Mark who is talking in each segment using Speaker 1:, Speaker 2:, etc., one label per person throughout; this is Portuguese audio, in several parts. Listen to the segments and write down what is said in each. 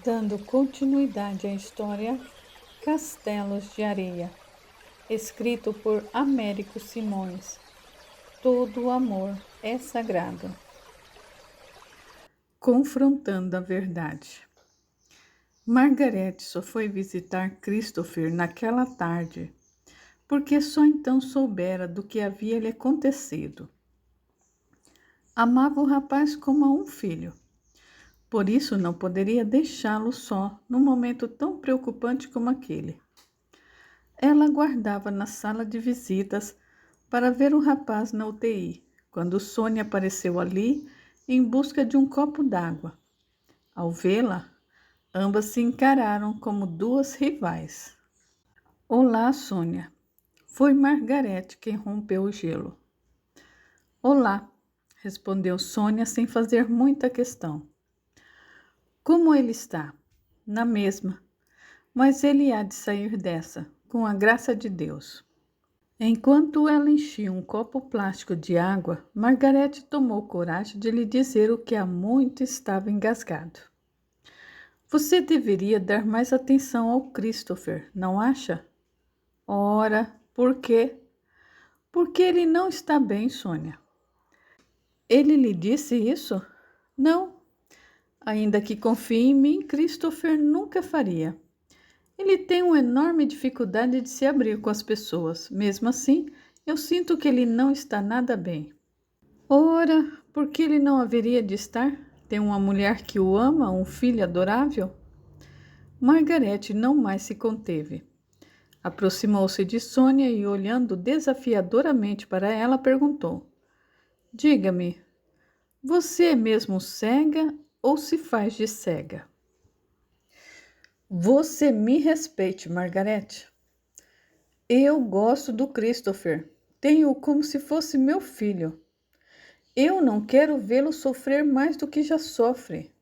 Speaker 1: Dando continuidade à história Castelos de Areia, escrito por Américo Simões. Todo amor é sagrado. Confrontando a verdade. Margarete só foi visitar Christopher naquela tarde, porque só então soubera do que havia lhe acontecido. Amava o rapaz como a um filho. Por isso não poderia deixá-lo só num momento tão preocupante como aquele. Ela aguardava na sala de visitas para ver o rapaz na UTI, quando Sônia apareceu ali em busca de um copo d'água. Ao vê-la, ambas se encararam como duas rivais. Olá, Sônia. Foi Margarete quem rompeu o gelo. Olá, respondeu Sônia sem fazer muita questão. Como ele está? Na mesma. Mas ele há de sair dessa, com a graça de Deus. Enquanto ela enchia um copo plástico de água, Margarete tomou coragem de lhe dizer o que há muito estava engasgado. Você deveria dar mais atenção ao Christopher, não acha? Ora, por quê? Porque ele não está bem, Sônia. Ele lhe disse isso? Não. Ainda que confie em mim, Christopher nunca faria. Ele tem uma enorme dificuldade de se abrir com as pessoas. Mesmo assim, eu sinto que ele não está nada bem. Ora, por que ele não haveria de estar? Tem uma mulher que o ama, um filho adorável? Margarete não mais se conteve. Aproximou-se de Sônia e, olhando desafiadoramente para ela, perguntou: Diga-me, você é mesmo cega ou se faz de cega? Você me respeite, Margarete. Eu gosto do Christopher. Tenho-o como se fosse meu filho. Eu não quero vê-lo sofrer mais do que já sofre.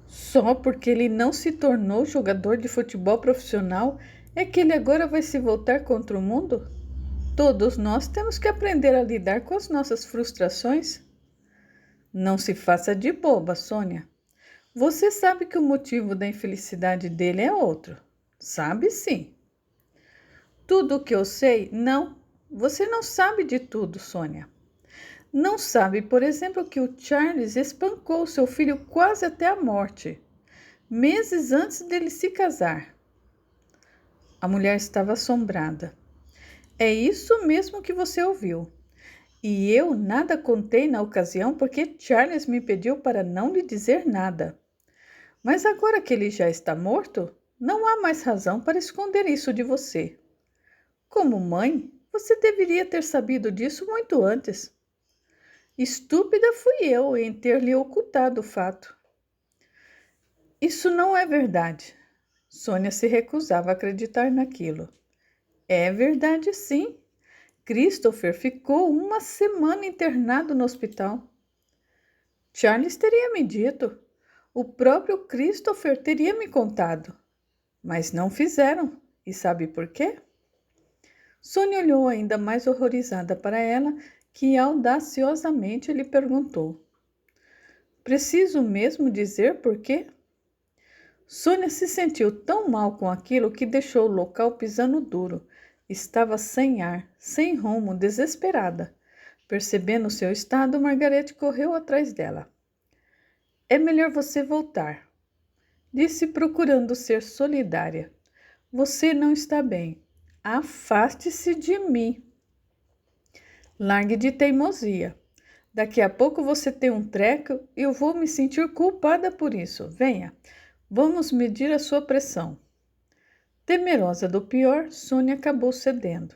Speaker 1: Só porque ele não se tornou jogador de futebol profissional é que ele agora vai se voltar contra o mundo? Todos nós temos que aprender a lidar com as nossas frustrações. Não se faça de boba, Sônia. Você sabe que o motivo da infelicidade dele é outro. Sabe sim. Tudo o que eu sei? Não. Você não sabe de tudo, Sônia. Não sabe, por exemplo, que o Charles espancou seu filho quase até a morte, meses antes dele se casar. A mulher estava assombrada. É isso mesmo que você ouviu. E eu nada contei na ocasião porque Charles me pediu para não lhe dizer nada. Mas agora que ele já está morto, não há mais razão para esconder isso de você. Como mãe, você deveria ter sabido disso muito antes. Estúpida fui eu em ter lhe ocultado o fato. Isso não é verdade. Sônia se recusava a acreditar naquilo. É verdade, sim. Christopher ficou uma semana internado no hospital. Charles teria me dito. O próprio Christopher teria me contado. Mas não fizeram. E sabe por quê? Sônia olhou ainda mais horrorizada para ela, que audaciosamente lhe perguntou: Preciso mesmo dizer por quê? Sônia se sentiu tão mal com aquilo que deixou o local pisando duro. Estava sem ar, sem rumo, desesperada. Percebendo seu estado, Margarete correu atrás dela. É melhor você voltar, disse procurando ser solidária. Você não está bem. Afaste-se de mim. Largue de teimosia. Daqui a pouco você tem um treco e eu vou me sentir culpada por isso. Venha, vamos medir a sua pressão. Temerosa do pior, Sônia acabou cedendo.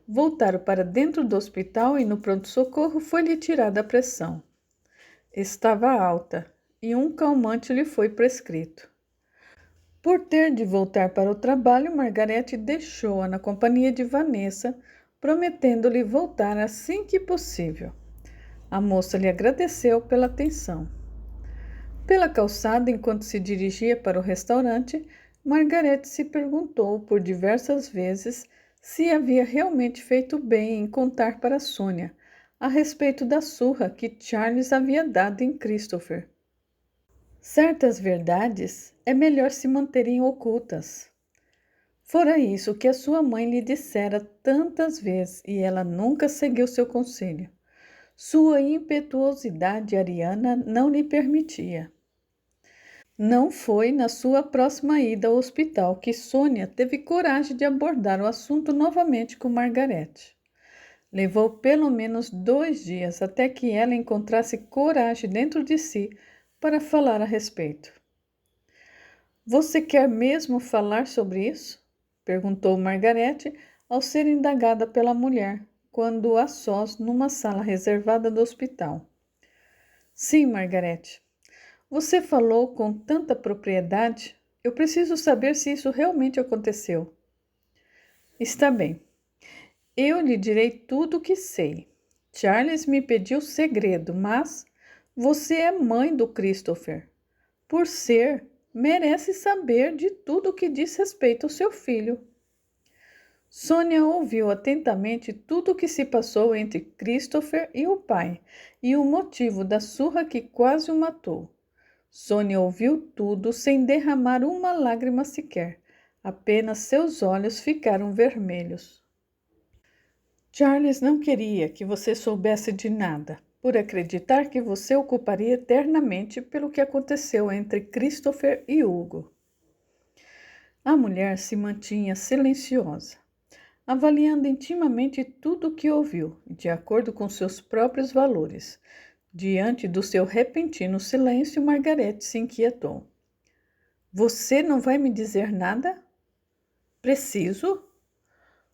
Speaker 1: Voltaram para dentro do hospital e no pronto-socorro foi-lhe tirada a pressão. Estava alta e um calmante lhe foi prescrito. Por ter de voltar para o trabalho, Margarete deixou-a na companhia de Vanessa, prometendo-lhe voltar assim que possível. A moça lhe agradeceu pela atenção. Pela calçada, enquanto se dirigia para o restaurante, Margarete se perguntou por diversas vezes se havia realmente feito bem em contar para Sônia a respeito da surra que Charles havia dado em Christopher. Certas verdades é melhor se manterem ocultas. Fora isso que a sua mãe lhe dissera tantas vezes e ela nunca seguiu seu conselho. Sua impetuosidade ariana não lhe permitia. Não foi na sua próxima ida ao hospital que Sônia teve coragem de abordar o assunto novamente com Margarete. Levou pelo menos 2 dias até que ela encontrasse coragem dentro de si para falar a respeito. Você quer mesmo falar sobre isso? Perguntou Margarete ao ser indagada pela mulher, quando a sós numa sala reservada do hospital. Sim, Margarete. Você falou com tanta propriedade. Eu preciso saber se isso realmente aconteceu. Está bem. Eu lhe direi tudo o que sei. Charles me pediu segredo, mas você é mãe do Christopher. Por ser, merece saber de tudo o que diz respeito ao seu filho. Sônia ouviu atentamente tudo o que se passou entre Christopher e o pai e o motivo da surra que quase o matou. Sônia ouviu tudo sem derramar uma lágrima sequer. Apenas seus olhos ficaram vermelhos. Charles não queria que você soubesse de nada, por acreditar que você o culparia eternamente pelo que aconteceu entre Christopher e Hugo. A mulher se mantinha silenciosa, avaliando intimamente tudo o que ouviu, de acordo com seus próprios valores. Diante do seu repentino silêncio, Margarete se inquietou. Você não vai me dizer nada? Preciso?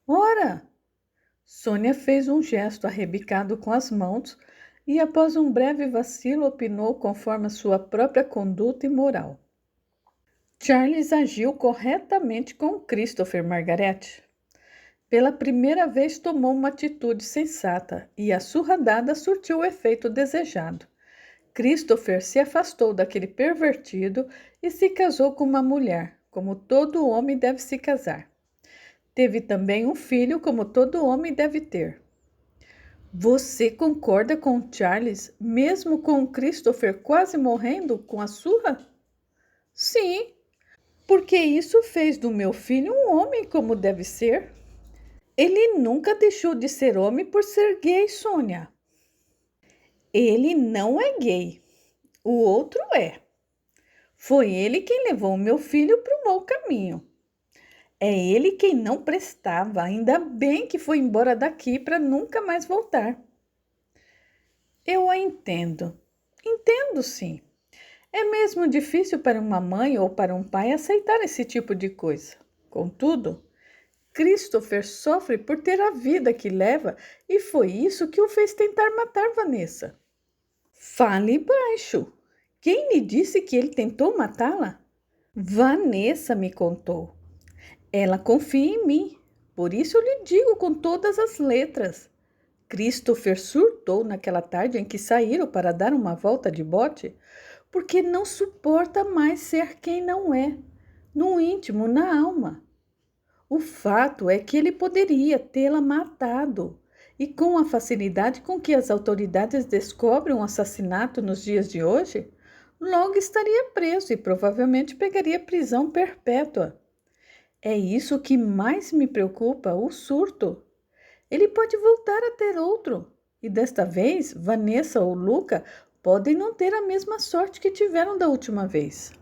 Speaker 1: Ora! Sônia fez um gesto arrebicado com as mãos e, após um breve vacilo, opinou conforme a sua própria conduta e moral. Charles agiu corretamente com Christopher, Margarete. Pela primeira vez tomou uma atitude sensata e a surra dada surtiu o efeito desejado. Christopher se afastou daquele pervertido e se casou com uma mulher, como todo homem deve se casar. Teve também um filho, como todo homem deve ter. Você concorda com Charles, mesmo com Christopher quase morrendo com a surra? Sim, porque isso fez do meu filho um homem como deve ser. Ele nunca deixou de ser homem por ser gay, Sônia. Ele não é gay. O outro é. Foi ele quem levou o meu filho para o mau caminho. É ele quem não prestava. Ainda bem que foi embora daqui para nunca mais voltar. Eu a entendo. Entendo, sim. É mesmo difícil para uma mãe ou para um pai aceitar esse tipo de coisa. Contudo, Christopher sofre por ter a vida que leva e foi isso que o fez tentar matar Vanessa. Fale baixo. Quem lhe disse que ele tentou matá-la? Vanessa me contou. Ela confia em mim, por isso eu lhe digo com todas as letras. Christopher surtou naquela tarde em que saíram para dar uma volta de bote, porque não suporta mais ser quem não é, no íntimo, na alma. O fato é que ele poderia tê-la matado, e com a facilidade com que as autoridades descobrem um assassinato nos dias de hoje, logo estaria preso e provavelmente pegaria prisão perpétua. É isso que mais me preocupa, o surto. Ele pode voltar a ter outro, e desta vez, Vanessa ou Luca podem não ter a mesma sorte que tiveram da última vez.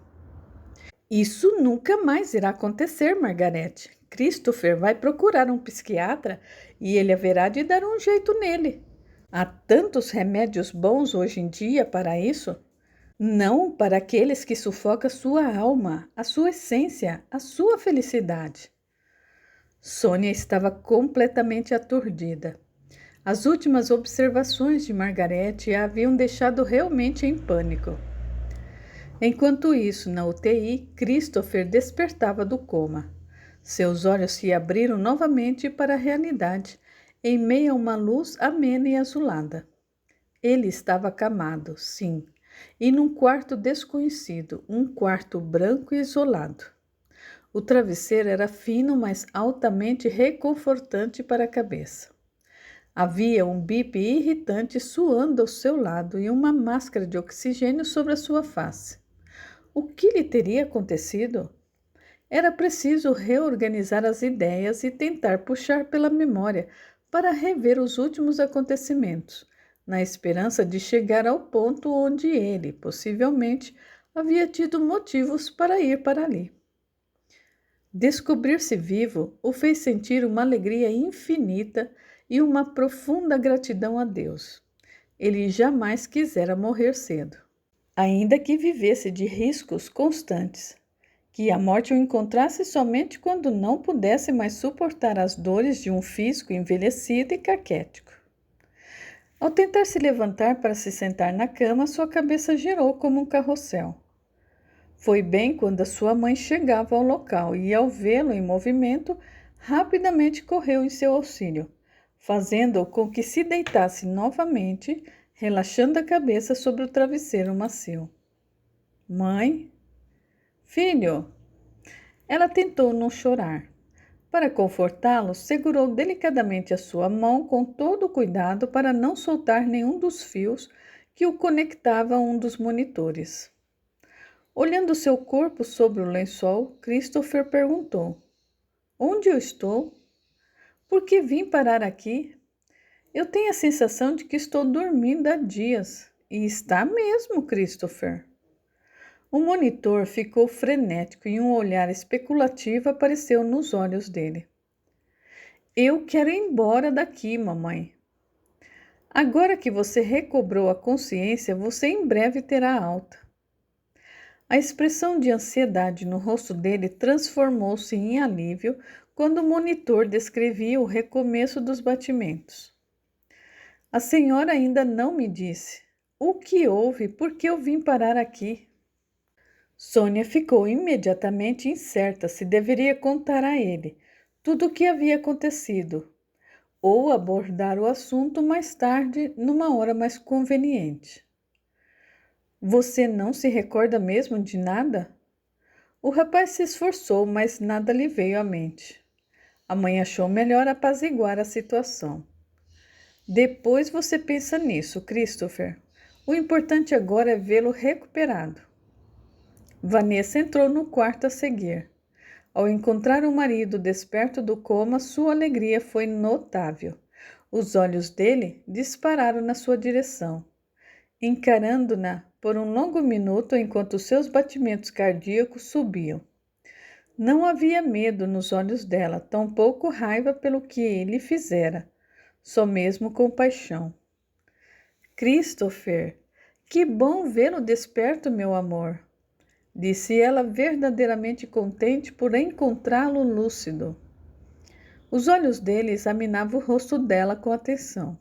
Speaker 1: Isso nunca mais irá acontecer, Margarete. Christopher vai procurar um psiquiatra e ele haverá de dar um jeito nele. Há tantos remédios bons hoje em dia para isso. Não para aqueles que sufocam sua alma, a sua essência, a sua felicidade. Sônia estava completamente aturdida. As últimas observações de Margarete a haviam deixado realmente em pânico. Enquanto isso, na UTI, Christopher despertava do coma. Seus olhos se abriram novamente para a realidade, em meio a uma luz amena e azulada. Ele estava acamado, sim, e num quarto desconhecido, um quarto branco e isolado. O travesseiro era fino, mas altamente reconfortante para a cabeça. Havia um bip irritante suando ao seu lado e uma máscara de oxigênio sobre a sua face. O que lhe teria acontecido? Era preciso reorganizar as ideias e tentar puxar pela memória para rever os últimos acontecimentos, na esperança de chegar ao ponto onde ele, possivelmente, havia tido motivos para ir para ali. Descobrir-se vivo o fez sentir uma alegria infinita e uma profunda gratidão a Deus. Ele jamais quisera morrer cedo, ainda que vivesse de riscos constantes, que a morte o encontrasse somente quando não pudesse mais suportar as dores de um físico envelhecido e caquético. Ao tentar se levantar para se sentar na cama, sua cabeça girou como um carrossel. Foi bem quando a sua mãe chegava ao local e, ao vê-lo em movimento, rapidamente correu em seu auxílio, fazendo-o com que se deitasse novamente, relaxando a cabeça sobre o travesseiro macio. Mãe? Filho? Ela tentou não chorar. Para confortá-lo, segurou delicadamente a sua mão com todo o cuidado para não soltar nenhum dos fios que o conectava a um dos monitores. Olhando seu corpo sobre o lençol, Christopher perguntou: Onde eu estou? Por que vim parar aqui? Eu tenho a sensação de que estou dormindo há dias. E está mesmo, Christopher. O monitor ficou frenético e um olhar especulativo apareceu nos olhos dele. Eu quero ir embora daqui, mamãe. Agora que você recobrou a consciência, você em breve terá alta. A expressão de ansiedade no rosto dele transformou-se em alívio quando o monitor descrevia o recomeço dos batimentos. A senhora ainda não me disse. O que houve? Por que eu vim parar aqui? Sônia ficou imediatamente incerta se deveria contar a ele tudo o que havia acontecido ou abordar o assunto mais tarde, numa hora mais conveniente. Você não se recorda mesmo de nada? O rapaz se esforçou, mas nada lhe veio à mente. A mãe achou melhor apaziguar a situação. Depois você pensa nisso, Christopher. O importante agora é vê-lo recuperado. Vanessa entrou no quarto a seguir. Ao encontrar o marido desperto do coma, sua alegria foi notável. Os olhos dele dispararam na sua direção, encarando-na por um longo minuto enquanto seus batimentos cardíacos subiam. Não havia medo nos olhos dela, tampouco raiva pelo que ele fizera, só mesmo compaixão. Christopher, que bom vê-lo desperto, meu amor, disse ela, verdadeiramente contente por encontrá-lo lúcido. Os olhos dele examinavam o rosto dela com atenção.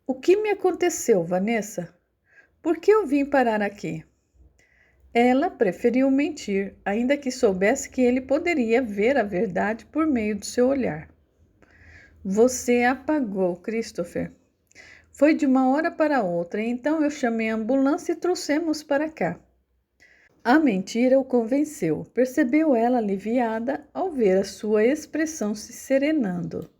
Speaker 1: O que me aconteceu, Vanessa? Por que eu vim parar aqui? Ela preferiu mentir, ainda que soubesse que ele poderia ver a verdade por meio do seu olhar. Você apagou, Christopher. Foi de uma hora para outra, então eu chamei a ambulância e trouxemos para cá. A mentira o convenceu, percebeu ela aliviada ao ver a sua expressão se serenando.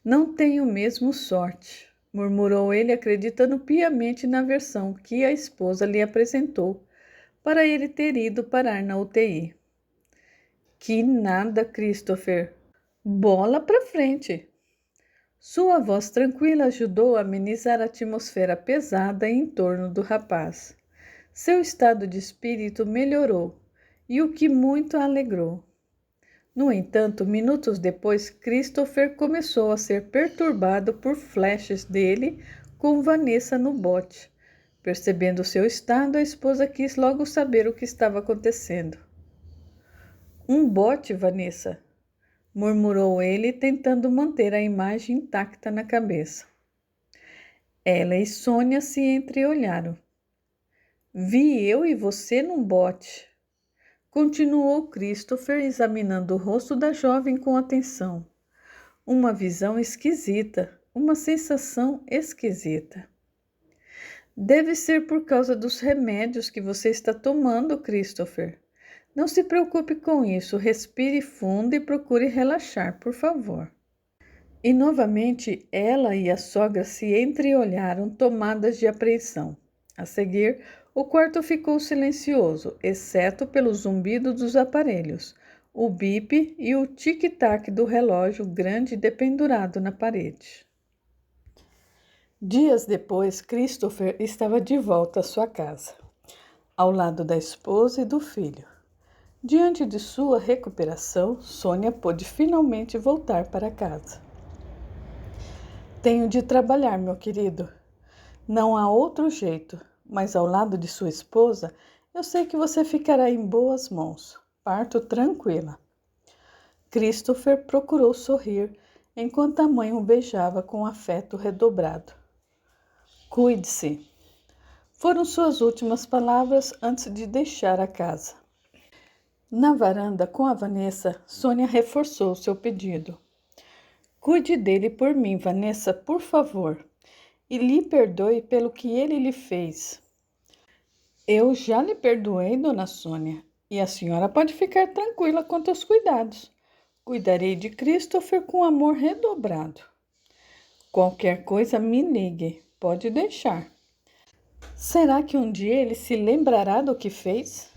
Speaker 1: Não tenho mesmo sorte, murmurou ele, acreditando piamente na versão que a esposa lhe apresentou para ele ter ido parar na UTI. Que nada, Christopher. Bola para frente. Sua voz tranquila ajudou a amenizar a atmosfera pesada em torno do rapaz. Seu estado de espírito melhorou, e o que muito a alegrou. No entanto, minutos depois, Christopher começou a ser perturbado por flashes dele com Vanessa no bote. Percebendo seu estado, a esposa quis logo saber o que estava acontecendo. Um bote, Vanessa, murmurou ele, tentando manter a imagem intacta na cabeça. Ela e Sônia se entreolharam. Vi eu e você num bote, continuou Christopher, examinando o rosto da jovem com atenção. Uma visão esquisita, uma sensação esquisita. Deve ser por causa dos remédios que você está tomando, Christopher. Não se preocupe com isso, respire fundo e procure relaxar, por favor. E novamente ela e a sogra se entreolharam, tomadas de apreensão. A seguir, O quarto ficou silencioso, exceto pelo zumbido dos aparelhos, o bip e o tic-tac do relógio grande dependurado na parede. Dias depois, Christopher estava de volta à sua casa, ao lado da esposa e do filho. Diante de sua recuperação, Sônia pôde finalmente voltar para casa. Tenho de trabalhar, meu querido. Não há outro jeito, mas ao lado de sua esposa, eu sei que você ficará em boas mãos. Parto tranquila. Christopher procurou sorrir, enquanto a mãe o beijava com afeto redobrado. Cuide-se. Foram suas últimas palavras antes de deixar a casa. Na varanda com a Vanessa, Sônia reforçou seu pedido. Cuide dele por mim, Vanessa, por favor, e lhe perdoe pelo que ele lhe fez. Eu já lhe perdoei, dona Sônia, e a senhora pode ficar tranquila quanto aos cuidados. Cuidarei de Christopher com amor redobrado. Qualquer coisa me ligue, pode deixar. Será que um dia ele se lembrará do que fez?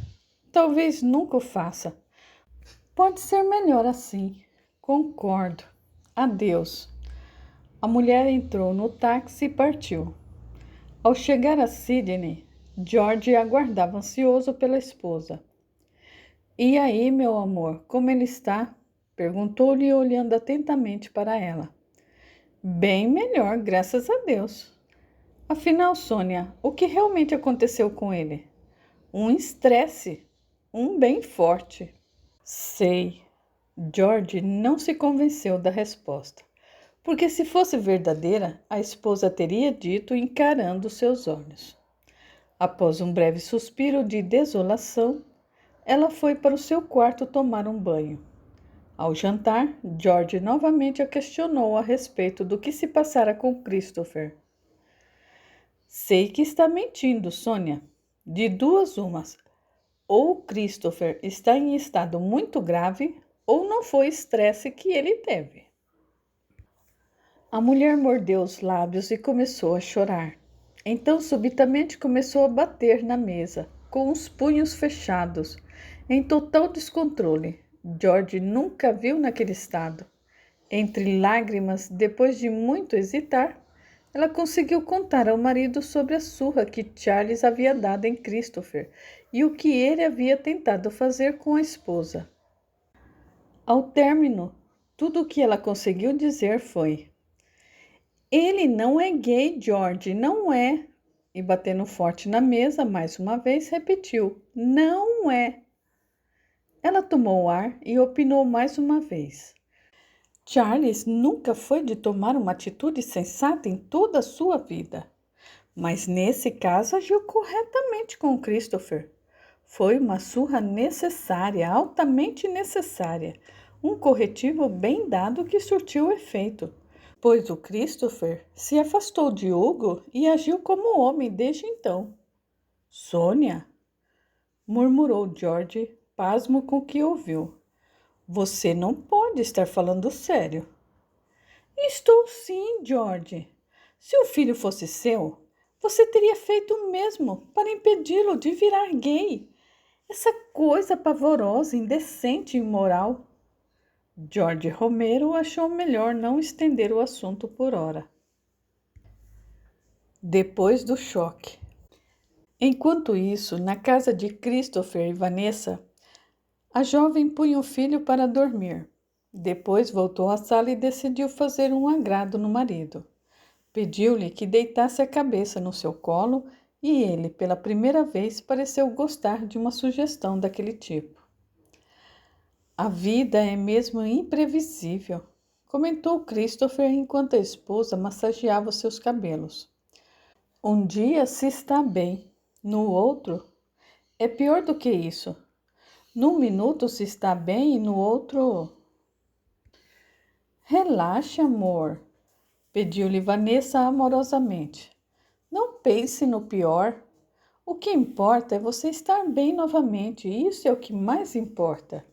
Speaker 1: Talvez nunca o faça. Pode ser melhor assim. Concordo. Adeus. A mulher entrou no táxi e partiu. Ao chegar a Sydney, George aguardava ansioso pela esposa. E aí, meu amor, como ele está? Perguntou-lhe, olhando atentamente para ela. Bem melhor, graças a Deus. Afinal, Sônia, o que realmente aconteceu com ele? Um estresse, um bem forte. Sei. George não se convenceu da resposta, porque se fosse verdadeira, a esposa teria dito encarando seus olhos. Após um breve suspiro de desolação, ela foi para o seu quarto tomar um banho. Ao jantar, George novamente a questionou a respeito do que se passara com Christopher. Sei que está mentindo, Sônia. De duas umas. Ou Christopher está em estado muito grave, ou não foi estresse que ele teve. A mulher mordeu os lábios e começou a chorar. Então, subitamente, começou a bater na mesa, com os punhos fechados, em total descontrole. George nunca viu naquele estado. Entre lágrimas, depois de muito hesitar, ela conseguiu contar ao marido sobre a surra que Charles havia dado em Christopher e o que ele havia tentado fazer com a esposa. Ao término, tudo o que ela conseguiu dizer foi: ele não é gay, George, não é. E batendo forte na mesa, mais uma vez, repetiu: não é. Ela tomou o ar e opinou mais uma vez: Charles nunca foi de tomar uma atitude sensata em toda a sua vida. Mas nesse caso agiu corretamente com Christopher. Foi uma surra necessária, altamente necessária. Um corretivo bem dado que surtiu efeito, pois o Christopher se afastou de Hugo e agiu como homem desde então. Sônia, murmurou George, pasmo com o que ouviu. Você não pode estar falando sério. Estou sim, George. Se o filho fosse seu, você teria feito o mesmo para impedi-lo de virar gay. Essa coisa pavorosa, indecente e imoral. George Romero achou melhor não estender o assunto por hora. Depois do choque. Enquanto isso, na casa de Christopher e Vanessa, a jovem punha o filho para dormir. Depois voltou à sala e decidiu fazer um agrado no marido. Pediu-lhe que deitasse a cabeça no seu colo e ele, pela primeira vez, pareceu gostar de uma sugestão daquele tipo. A vida é mesmo imprevisível, comentou Christopher enquanto a esposa massageava seus cabelos. Um dia se está bem, no outro é pior do que isso. Num minuto se está bem e no outro... Relaxe, amor, pediu-lhe Vanessa amorosamente. Não pense no pior. O que importa é você estar bem novamente, isso é o que mais importa.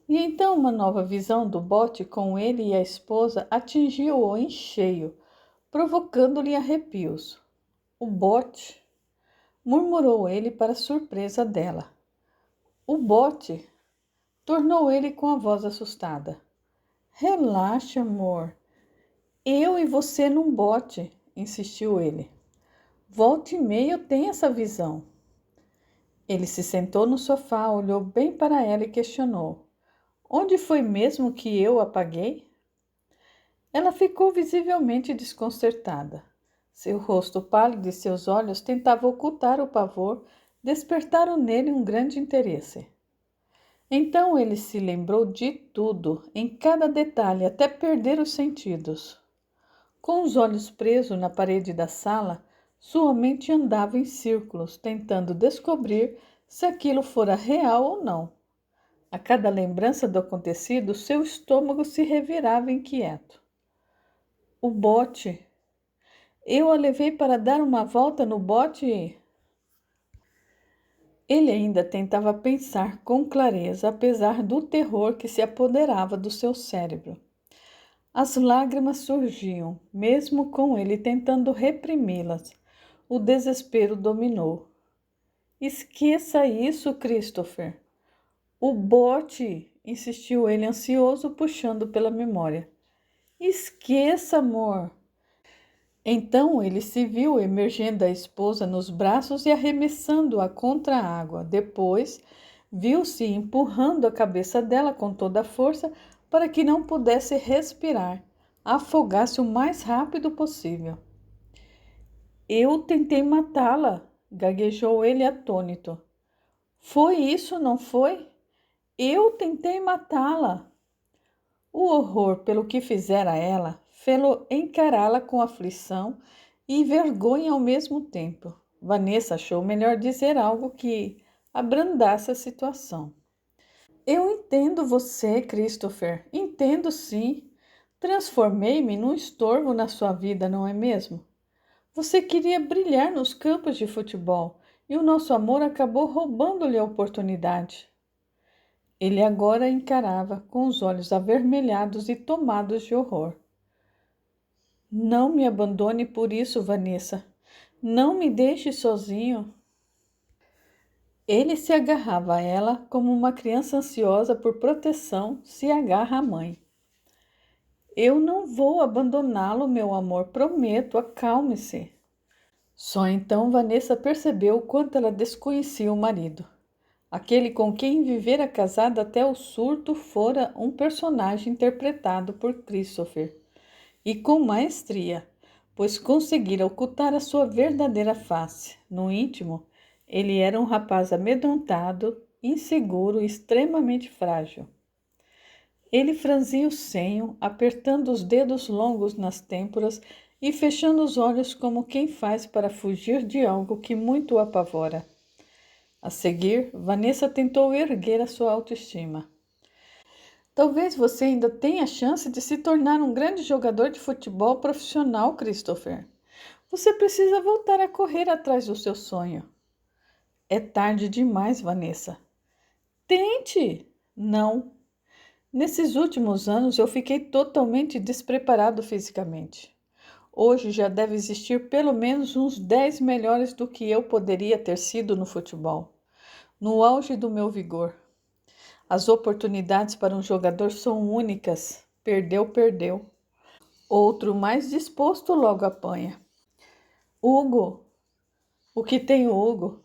Speaker 1: E então uma nova visão do bote com ele e a esposa atingiu-o em cheio, provocando-lhe arrepios. O bote, murmurou ele para surpresa dela. O bote, tornou ele com a voz assustada. Relaxa, amor. Eu e você num bote, insistiu ele. Volta e meia eu tenho essa visão. Ele se sentou no sofá, olhou bem para ela e questionou. Onde foi mesmo que eu apaguei? Ela ficou visivelmente desconcertada. Seu rosto pálido e seus olhos tentavam ocultar o pavor, despertaram nele um grande interesse. Então ele se lembrou de tudo, em cada detalhe, até perder os sentidos. Com os olhos presos na parede da sala, sua mente andava em círculos, tentando descobrir se aquilo fora real ou não. A cada lembrança do acontecido, seu estômago se revirava inquieto. O bote. Eu a levei para dar uma volta no bote e... Ele ainda tentava pensar com clareza, apesar do terror que se apoderava do seu cérebro. As lágrimas surgiam, mesmo com ele tentando reprimi-las. O desespero dominou. Esqueça isso, Christopher. O bote, insistiu ele ansioso, puxando pela memória. Esqueça, amor. Então ele se viu emergendo a esposa nos braços e arremessando-a contra a água. Depois, viu-se empurrando a cabeça dela com toda a força para que não pudesse respirar, afogasse o mais rápido possível. Eu tentei matá-la, gaguejou ele atônito. Foi isso, não foi? Eu tentei matá-la. O horror pelo que fizera a ela fê-lo encará-la com aflição e vergonha ao mesmo tempo. Vanessa achou melhor dizer algo que abrandasse a situação. Eu entendo você, Christopher. Entendo sim. Transformei-me num estorvo na sua vida, não é mesmo? Você queria brilhar nos campos de futebol e o nosso amor acabou roubando-lhe a oportunidade. Ele agora a encarava com os olhos avermelhados e tomados de horror. Não me abandone por isso, Vanessa. Não me deixe sozinho. Ele se agarrava a ela como uma criança ansiosa por proteção se agarra à mãe. Eu não vou abandoná-lo, meu amor, prometo, acalme-se. Só então Vanessa percebeu o quanto ela desconhecia o marido. Aquele com quem vivera casada até o surto fora um personagem interpretado por Christopher, e com maestria, pois conseguira ocultar a sua verdadeira face. No íntimo, ele era um rapaz amedrontado, inseguro e extremamente frágil. Ele franzia o senho, apertando os dedos longos nas têmporas e fechando os olhos como quem faz para fugir de algo que muito o apavora. A seguir, Vanessa tentou erguer a sua autoestima. Talvez você ainda tenha a chance de se tornar um grande jogador de futebol profissional, Christopher. Você precisa voltar a correr atrás do seu sonho. É tarde demais, Vanessa. Tente! Não. Nesses últimos anos eu fiquei totalmente despreparado fisicamente. Hoje já deve existir pelo menos uns 10 melhores do que eu poderia ter sido no futebol. No auge do meu vigor. As oportunidades para um jogador são únicas. Perdeu, perdeu. Outro mais disposto logo apanha. Hugo. O que tem o Hugo?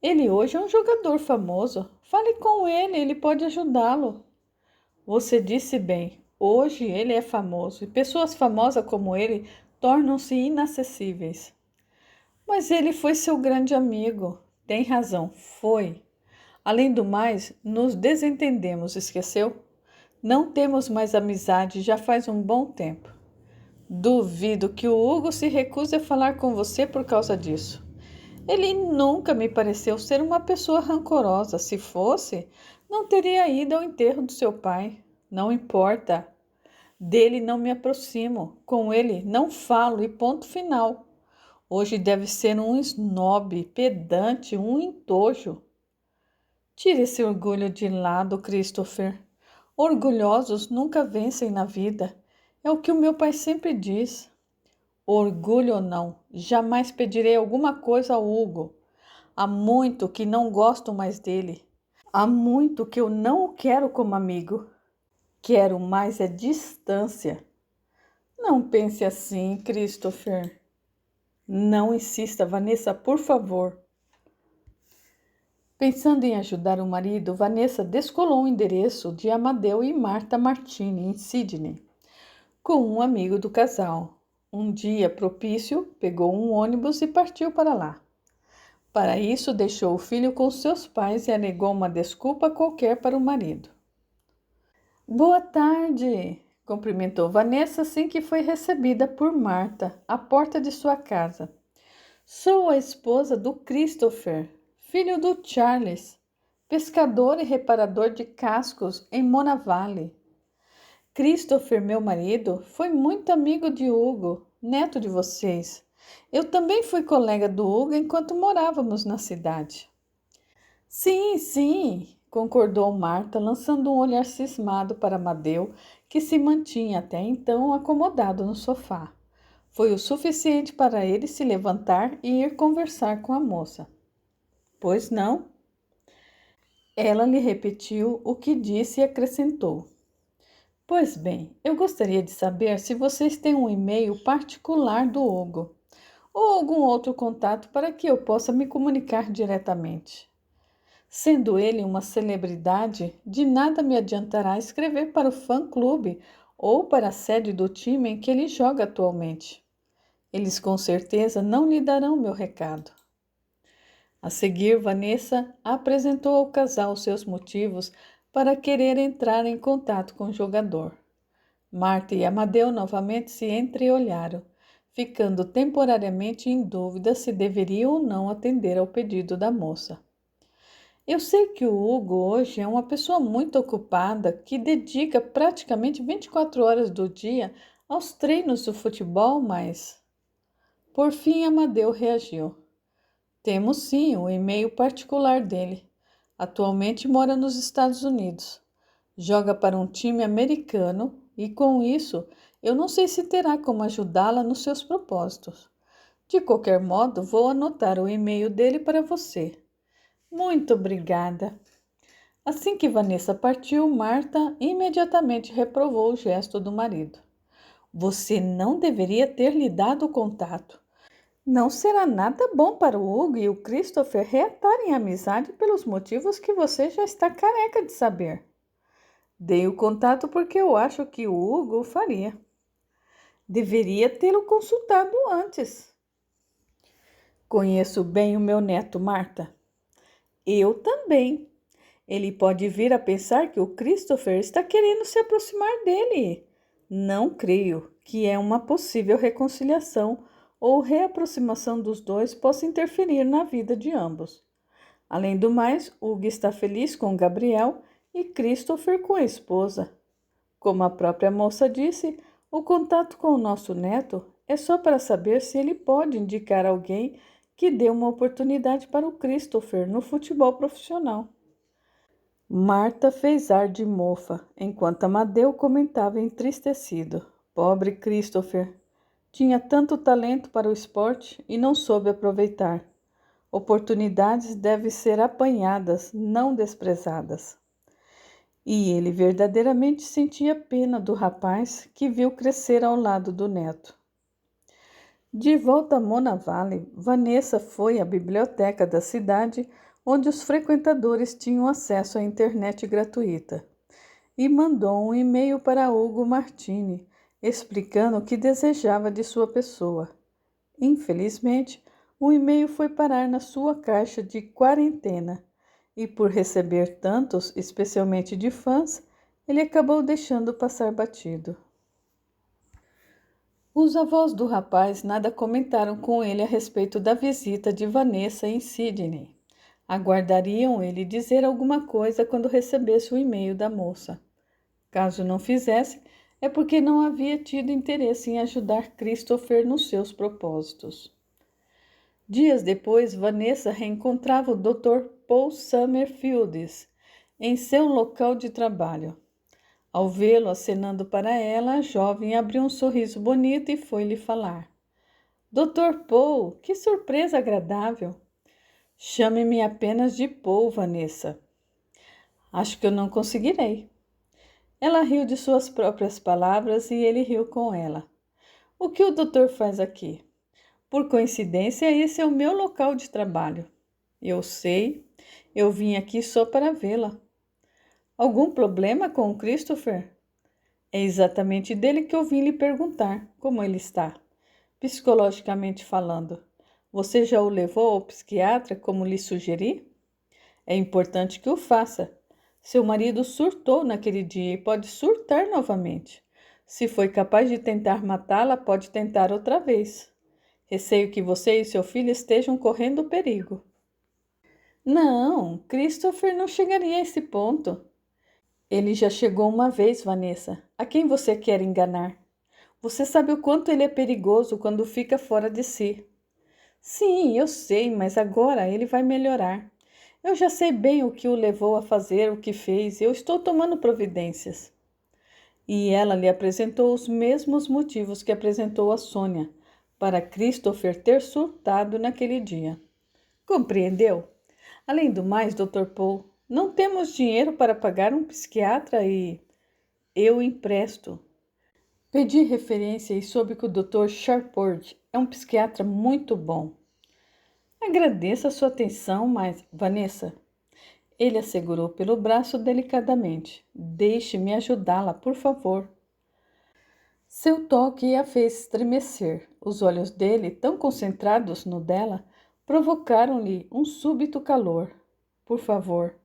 Speaker 1: Ele hoje é um jogador famoso. Fale com ele pode ajudá-lo. Você disse bem. Hoje ele é famoso e pessoas famosas como ele tornam-se inacessíveis. Mas ele foi seu grande amigo. Tem razão, foi. Além do mais, nos desentendemos, esqueceu? Não temos mais amizade já faz um bom tempo. Duvido que o Hugo se recuse a falar com você por causa disso. Ele nunca me pareceu ser uma pessoa rancorosa. Se fosse, não teria ido ao enterro do seu pai. Não importa. Dele não me aproximo. Com ele não falo e ponto final. Hoje deve ser um snob, pedante, um entojo. Tire esse orgulho de lado, Christopher. Orgulhosos nunca vencem na vida. É o que o meu pai sempre diz. Orgulho ou não, jamais pedirei alguma coisa ao Hugo. Há muito que não gosto mais dele. Há muito que eu não o quero como amigo. Quero mais é distância. Não pense assim, Christopher. Não insista, Vanessa, por favor. Pensando em ajudar o marido, Vanessa descolou o endereço de Amadeu e Marta Martini, em Sydney, com um amigo do casal. Um dia propício, pegou um ônibus e partiu para lá. Para isso, deixou o filho com seus pais e alegou uma desculpa qualquer para o marido. Boa tarde! Cumprimentou Vanessa assim que foi recebida por Marta à porta de sua casa. Sou a esposa do Christopher, filho do Charles, pescador e reparador de cascos em Mona Valley. Christopher, meu marido, foi muito amigo de Hugo, neto de vocês. Eu também fui colega do Hugo enquanto morávamos na cidade. Sim, sim, concordou Marta, lançando um olhar cismado para Amadeu, que se mantinha até então acomodado no sofá. Foi o suficiente para ele se levantar e ir conversar com a moça. Pois não? Ela lhe repetiu o que disse e acrescentou. Pois bem, eu gostaria de saber se vocês têm um e-mail particular do Hugo ou algum outro contato para que eu possa me comunicar diretamente. Sendo ele uma celebridade, de nada me adiantará escrever para o fã-clube ou para a sede do time em que ele joga atualmente. Eles com certeza não lhe darão meu recado. A seguir, Vanessa apresentou ao casal seus motivos para querer entrar em contato com o jogador. Marta e Amadeu novamente se entreolharam, ficando temporariamente em dúvida se deveriam ou não atender ao pedido da moça. Eu sei que o Hugo hoje é uma pessoa muito ocupada que dedica praticamente 24 horas do dia aos treinos do futebol, mas... Por fim, Amadeu reagiu. Temos sim o e-mail particular dele. Atualmente mora nos Estados Unidos. Joga para um time americano e, com isso, eu não sei se terá como ajudá-la nos seus propósitos. De qualquer modo, vou anotar o e-mail dele para você. Muito obrigada. Assim que Vanessa partiu, Marta imediatamente reprovou o gesto do marido. Você não deveria ter lhe dado o contato. Não será nada bom para o Hugo e o Christopher reatarem a amizade pelos motivos que você já está careca de saber. Dei o contato porque eu acho que o Hugo o faria. Deveria tê-lo consultado antes. Conheço bem o meu neto, Marta. Eu também. Ele pode vir a pensar que o Christopher está querendo se aproximar dele. Não creio que é uma possível reconciliação ou reaproximação dos dois possa interferir na vida de ambos. Além do mais, Hugo está feliz com Gabriel e Christopher com a esposa. Como a própria moça disse, o contato com o nosso neto é só para saber se ele pode indicar alguém que dê uma oportunidade para o Christopher no futebol profissional. Marta fez ar de mofa, enquanto Amadeu comentava entristecido. Pobre Christopher! Tinha tanto talento para o esporte e não soube aproveitar. Oportunidades devem ser apanhadas, não desprezadas. E ele verdadeiramente sentia pena do rapaz que viu crescer ao lado do neto. De volta a Mona Valley, Vanessa foi à biblioteca da cidade, onde os frequentadores tinham acesso à internet gratuita, e mandou um e-mail para Hugo Martini, explicando o que desejava de sua pessoa. Infelizmente, o e-mail foi parar na sua caixa de quarentena, e por receber tantos, especialmente de fãs, ele acabou deixando passar batido. Os avós do rapaz nada comentaram com ele a respeito da visita de Vanessa em Sydney. Aguardariam ele dizer alguma coisa quando recebesse o e-mail da moça. Caso não fizesse, é porque não havia tido interesse em ajudar Christopher nos seus propósitos. Dias depois, Vanessa reencontrava o Dr. Paul Summerfields em seu local de trabalho. Ao vê-lo acenando para ela, a jovem abriu um sorriso bonito e foi lhe falar. Dr. Paul, que surpresa agradável! Chame-me apenas de Paul, Vanessa. Acho que eu não conseguirei. Ela riu de suas próprias palavras e ele riu com ela. O que o doutor faz aqui? Por coincidência, esse é o meu local de trabalho. Eu sei, eu vim aqui só para vê-la. Algum problema com o Christopher? É exatamente dele que eu vim lhe perguntar como ele está, psicologicamente falando. Você já o levou ao psiquiatra como lhe sugeri? É importante que o faça. Seu marido surtou naquele dia e pode surtar novamente. Se foi capaz de tentar matá-la, pode tentar outra vez. Receio que você e seu filho estejam correndo perigo. Não, Christopher não chegaria a esse ponto. Ele já chegou uma vez, Vanessa. A quem você quer enganar? Você sabe o quanto ele é perigoso quando fica fora de si. Sim, eu sei, mas agora ele vai melhorar. Eu já sei bem o que o levou a fazer o que fez. Eu estou tomando providências. E ela lhe apresentou os mesmos motivos que apresentou a Sônia, para Christopher ter surtado naquele dia. Compreendeu? Além do mais, Dr. Paul, não temos dinheiro para pagar um psiquiatra e eu empresto. Pedi referência e soube que o Dr. Sharpord é um psiquiatra muito bom. Agradeço a sua atenção, mas, Vanessa, ele a segurou pelo braço delicadamente. Deixe-me ajudá-la, por favor. Seu toque a fez estremecer. Os olhos dele, tão concentrados no dela, provocaram-lhe um súbito calor. Por favor,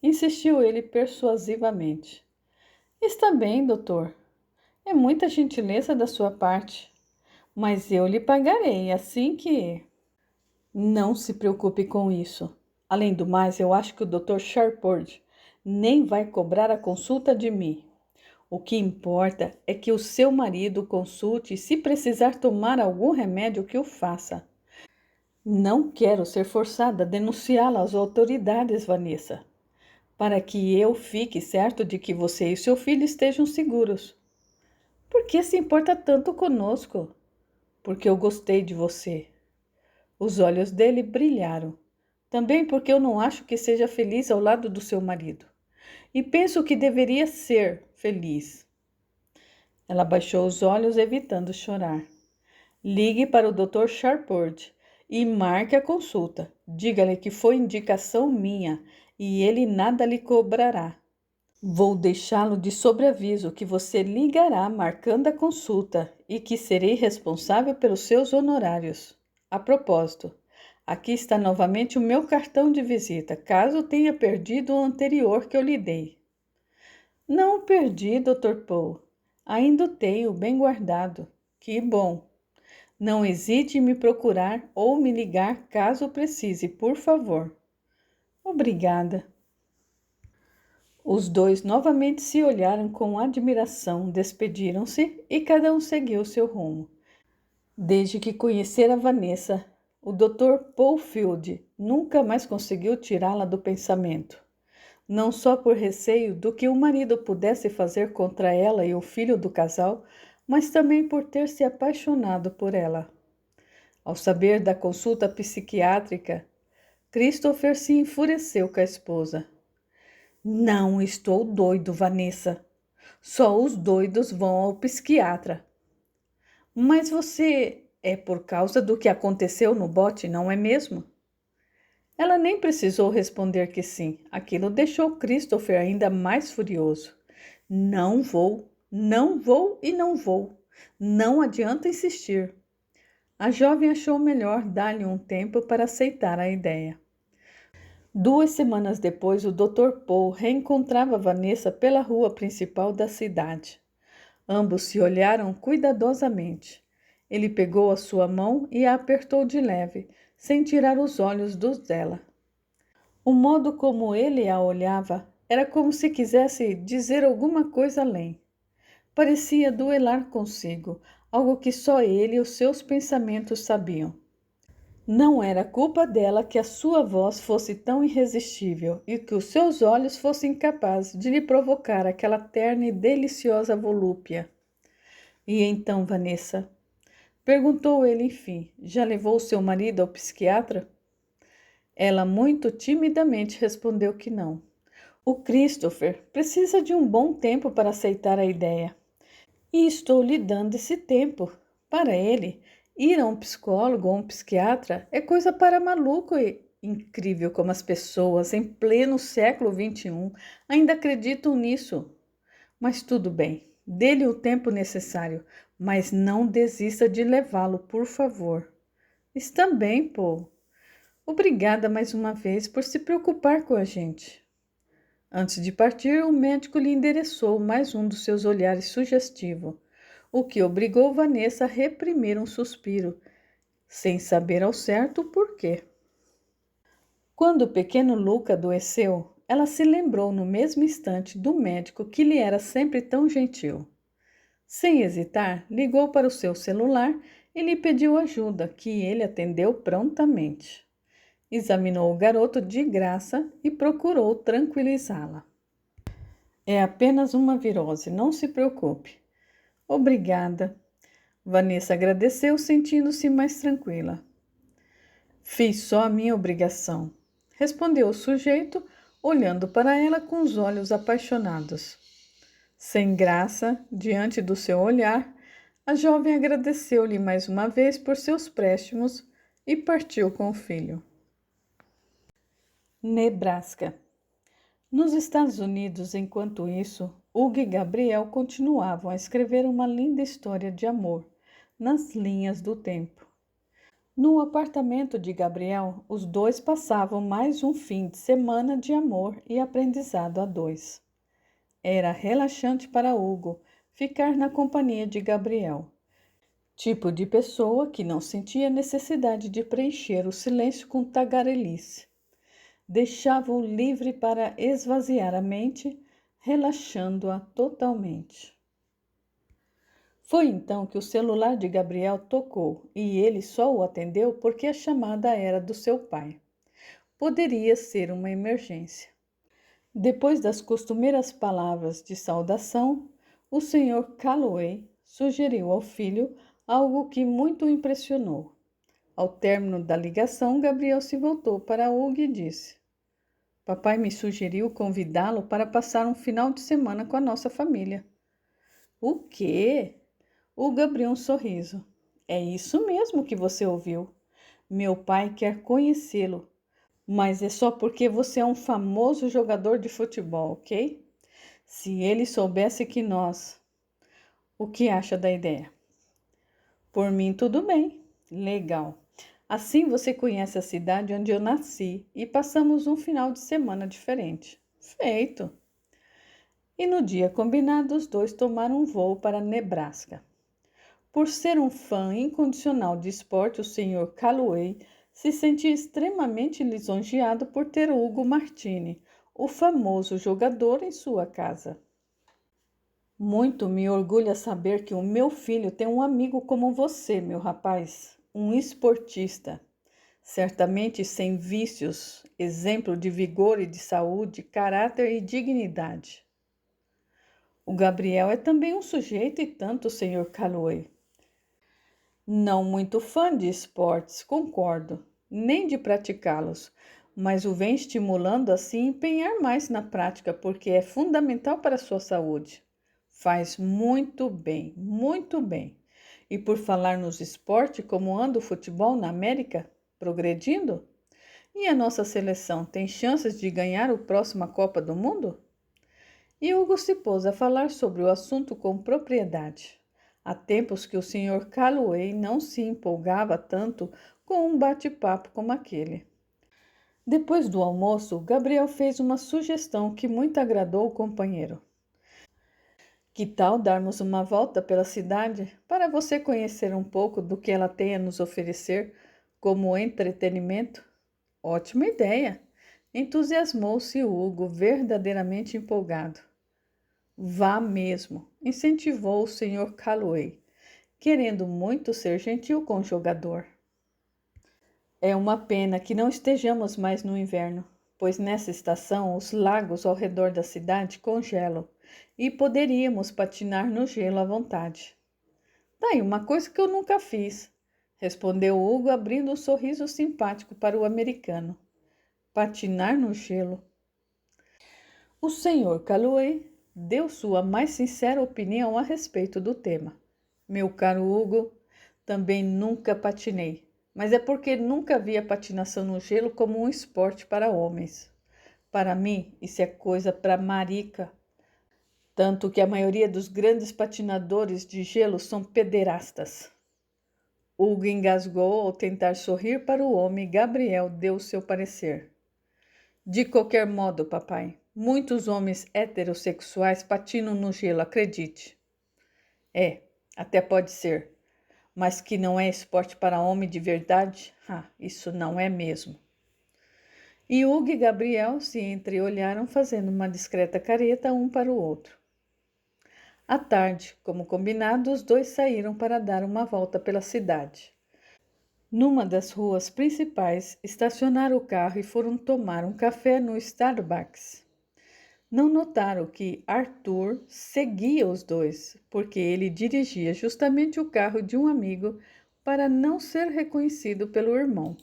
Speaker 1: insistiu ele persuasivamente. Está bem, doutor. É muita gentileza da sua parte. Mas eu lhe pagarei assim que... Não se preocupe com isso. Além do mais, eu acho que o Dr. Sharpord nem vai cobrar a consulta de mim. O que importa é que o seu marido consulte e, se precisar tomar algum remédio, que o faça. Não quero ser forçada a denunciá-la às autoridades, Vanessa, para que eu fique certo de que você e seu filho estejam seguros. Por que se importa tanto conosco? Porque eu gostei de você. Os olhos dele brilharam. Também porque eu não acho que seja feliz ao lado do seu marido. E penso que deveria ser feliz. Ela baixou os olhos, evitando chorar. Ligue para o Dr. Sharpord e marque a consulta. Diga-lhe que foi indicação minha e ele nada lhe cobrará. Vou deixá-lo de sobreaviso que você ligará marcando a consulta e que serei responsável pelos seus honorários. A propósito, aqui está novamente o meu cartão de visita, caso tenha perdido o anterior que eu lhe dei. Não o perdi, Dr. Paul. Ainda o tenho bem guardado. Que bom. Não hesite em me procurar ou me ligar caso precise, por favor. Obrigada. Os dois novamente se olharam com admiração, despediram-se e cada um seguiu seu rumo. Desde que conhecera Vanessa, o Dr. Paulfield nunca mais conseguiu tirá-la do pensamento. Não só por receio do que o marido pudesse fazer contra ela e o filho do casal, mas também por ter se apaixonado por ela. Ao saber da consulta psiquiátrica, Christopher se enfureceu com a esposa. Não estou doido, Vanessa. Só os doidos vão ao psiquiatra. Mas você é por causa do que aconteceu no bote, não é mesmo? Ela nem precisou responder que sim. Aquilo deixou Christopher ainda mais furioso. Não vou, não vou e não vou. Não adianta insistir. A jovem achou melhor dar-lhe um tempo para aceitar a ideia. 2 semanas depois, o Dr. Paul reencontrava Vanessa pela rua principal da cidade. Ambos se olharam cuidadosamente. Ele pegou a sua mão e a apertou de leve, sem tirar os olhos dos dela. O modo como ele a olhava era como se quisesse dizer alguma coisa além. Parecia duelar consigo, algo que só ele e os seus pensamentos sabiam. Não era culpa dela que a sua voz fosse tão irresistível e que os seus olhos fossem capazes de lhe provocar aquela terna e deliciosa volúpia. E então, Vanessa? Perguntou ele enfim. Já levou seu marido ao psiquiatra? Ela muito timidamente respondeu que não. O Christopher precisa de um bom tempo para aceitar a ideia. E estou lhe dando esse tempo. Para ele, ir a um psicólogo ou um psiquiatra é coisa para maluco e incrível como as pessoas, em pleno século XXI, ainda acreditam nisso. Mas tudo bem, dê-lhe o tempo necessário, mas não desista de levá-lo, por favor. Está bem, Paul. Obrigada mais uma vez por se preocupar com a gente. Antes de partir, o médico lhe endereçou mais um dos seus olhares sugestivo, o que obrigou Vanessa a reprimir um suspiro, sem saber ao certo o porquê. Quando o pequeno Luca adoeceu, ela se lembrou no mesmo instante do médico que lhe era sempre tão gentil. Sem hesitar, ligou para o seu celular e lhe pediu ajuda, que ele atendeu prontamente. Examinou o garoto de graça e procurou tranquilizá-la. É apenas uma virose, não se preocupe. Obrigada. Vanessa agradeceu, sentindo-se mais tranquila. Fiz só a minha obrigação, respondeu o sujeito, olhando para ela com os olhos apaixonados. Sem graça, diante do seu olhar, a jovem agradeceu-lhe mais uma vez por seus préstimos e partiu com o filho. Nebraska. Nos Estados Unidos, enquanto isso, Hugo e Gabriel continuavam a escrever uma linda história de amor nas linhas do tempo. No apartamento de Gabriel, os dois passavam mais um fim de semana de amor e aprendizado a dois. Era relaxante para Hugo ficar na companhia de Gabriel, tipo de pessoa que não sentia necessidade de preencher o silêncio com tagarelice. Deixava-o livre para esvaziar a mente, relaxando-a totalmente. Foi então que o celular de Gabriel tocou e ele só o atendeu porque a chamada era do seu pai. Poderia ser uma emergência. Depois das costumeiras palavras de saudação, o Sr. Calloway sugeriu ao filho algo que muito o impressionou. Ao término da ligação, Gabriel se voltou para Hugo e disse: Papai me sugeriu convidá-lo para passar um final de semana com a nossa família. O quê? Hugo abriu um sorriso. É isso mesmo que você ouviu. Meu pai quer conhecê-lo, mas é só porque você é um famoso jogador de futebol, ok? Se ele soubesse que nós... O que acha da ideia? Por mim, tudo bem. Legal. Assim você conhece a cidade onde eu nasci e passamos um final de semana diferente. Feito. E no dia combinado, os dois tomaram um voo para Nebraska. Por ser um fã incondicional de esporte, o Sr. Calloway se sentia extremamente lisonjeado por ter Hugo Martini, o famoso jogador, em sua casa. Muito me orgulha saber que o meu filho tem um amigo como você, meu rapaz, um esportista, certamente sem vícios, exemplo de vigor e de saúde, caráter e dignidade. O Gabriel é também um sujeito e tanto, Sr. Calloway. Não muito fã de esportes, concordo, nem de praticá-los, mas o vem estimulando assim a empenhar mais na prática, porque é fundamental para a sua saúde. Faz muito bem, muito bem. E por falar nos esportes, como anda o futebol na América? Progredindo? E a nossa seleção tem chances de ganhar a próxima Copa do Mundo? E Hugo se pôs a falar sobre o assunto com propriedade. Há tempos que o Sr. Calloway não se empolgava tanto com um bate-papo como aquele. Depois do almoço, Gabriel fez uma sugestão que muito agradou o companheiro. Que tal darmos uma volta pela cidade para você conhecer um pouco do que ela tem a nos oferecer como entretenimento? Ótima ideia! Entusiasmou-se Hugo, verdadeiramente empolgado. Vá mesmo, incentivou o Sr. Calloway, querendo muito ser gentil com o jogador. É uma pena que não estejamos mais no inverno, pois nessa estação os lagos ao redor da cidade congelam e poderíamos patinar no gelo à vontade. Tá aí uma coisa que eu nunca fiz, respondeu Hugo, abrindo um sorriso simpático para o americano. patinar no gelo. O Sr. Calloway deu sua mais sincera opinião a respeito do tema. Meu caro Hugo, também nunca patinei, mas é porque nunca vi a patinação no gelo como um esporte para homens. Para mim, isso é coisa para marica. Tanto que a maioria dos grandes patinadores de gelo são pederastas. Hugo engasgou ao tentar sorrir para o homem e Gabriel deu seu parecer. De qualquer modo, papai, muitos homens heterossexuais patinam no gelo, acredite. Até pode ser, mas que não é esporte para homem de verdade? Isso não é mesmo. E Hugo e Gabriel se entreolharam fazendo uma discreta careta um para o outro. À tarde, como combinado, os dois saíram para dar uma volta pela cidade. Numa das ruas principais, estacionaram o carro e foram tomar um café no Starbucks. Não notaram que Arthur seguia os dois, porque ele dirigia justamente o carro de um amigo para não ser reconhecido pelo irmão.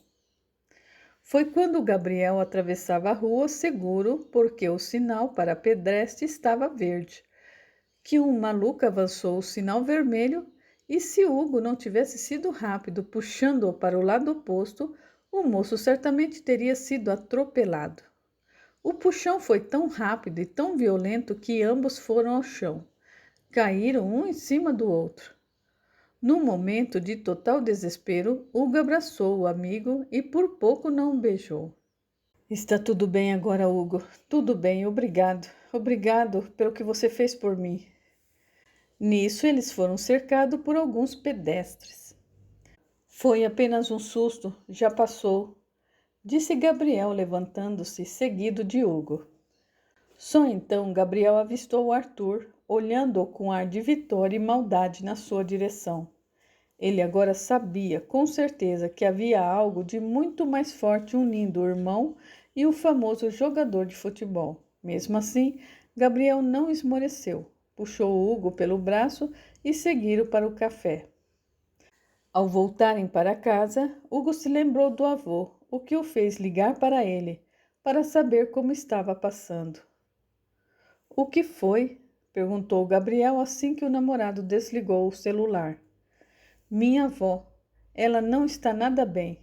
Speaker 1: Foi quando Gabriel atravessava a rua seguro, porque o sinal para pedestre estava verde, que um maluco avançou o sinal vermelho e se Hugo não tivesse sido rápido puxando-o para o lado oposto, o moço certamente teria sido atropelado. O puxão foi tão rápido e tão violento que ambos foram ao chão. Caíram um em cima do outro. Num momento de total desespero, Hugo abraçou o amigo e por pouco não o beijou. Está tudo bem agora, Hugo. Tudo bem, obrigado. Obrigado pelo que você fez por mim. Nisso, eles foram cercados por alguns pedestres. Foi apenas um susto, já passou, disse Gabriel, levantando-se, seguido de Hugo. Só então Gabriel avistou Arthur, olhando-o com ar de vitória e maldade na sua direção. Ele agora sabia, com certeza, que havia algo de muito mais forte unindo o irmão e o famoso jogador de futebol. Mesmo assim, Gabriel não esmoreceu. Puxou Hugo pelo braço e seguiram para o café. Ao voltarem para casa, Hugo se lembrou do avô, o que o fez ligar para ele, para saber como estava passando. O que foi? Perguntou Gabriel assim que o namorado desligou o celular. Minha avó. Ela não está nada bem.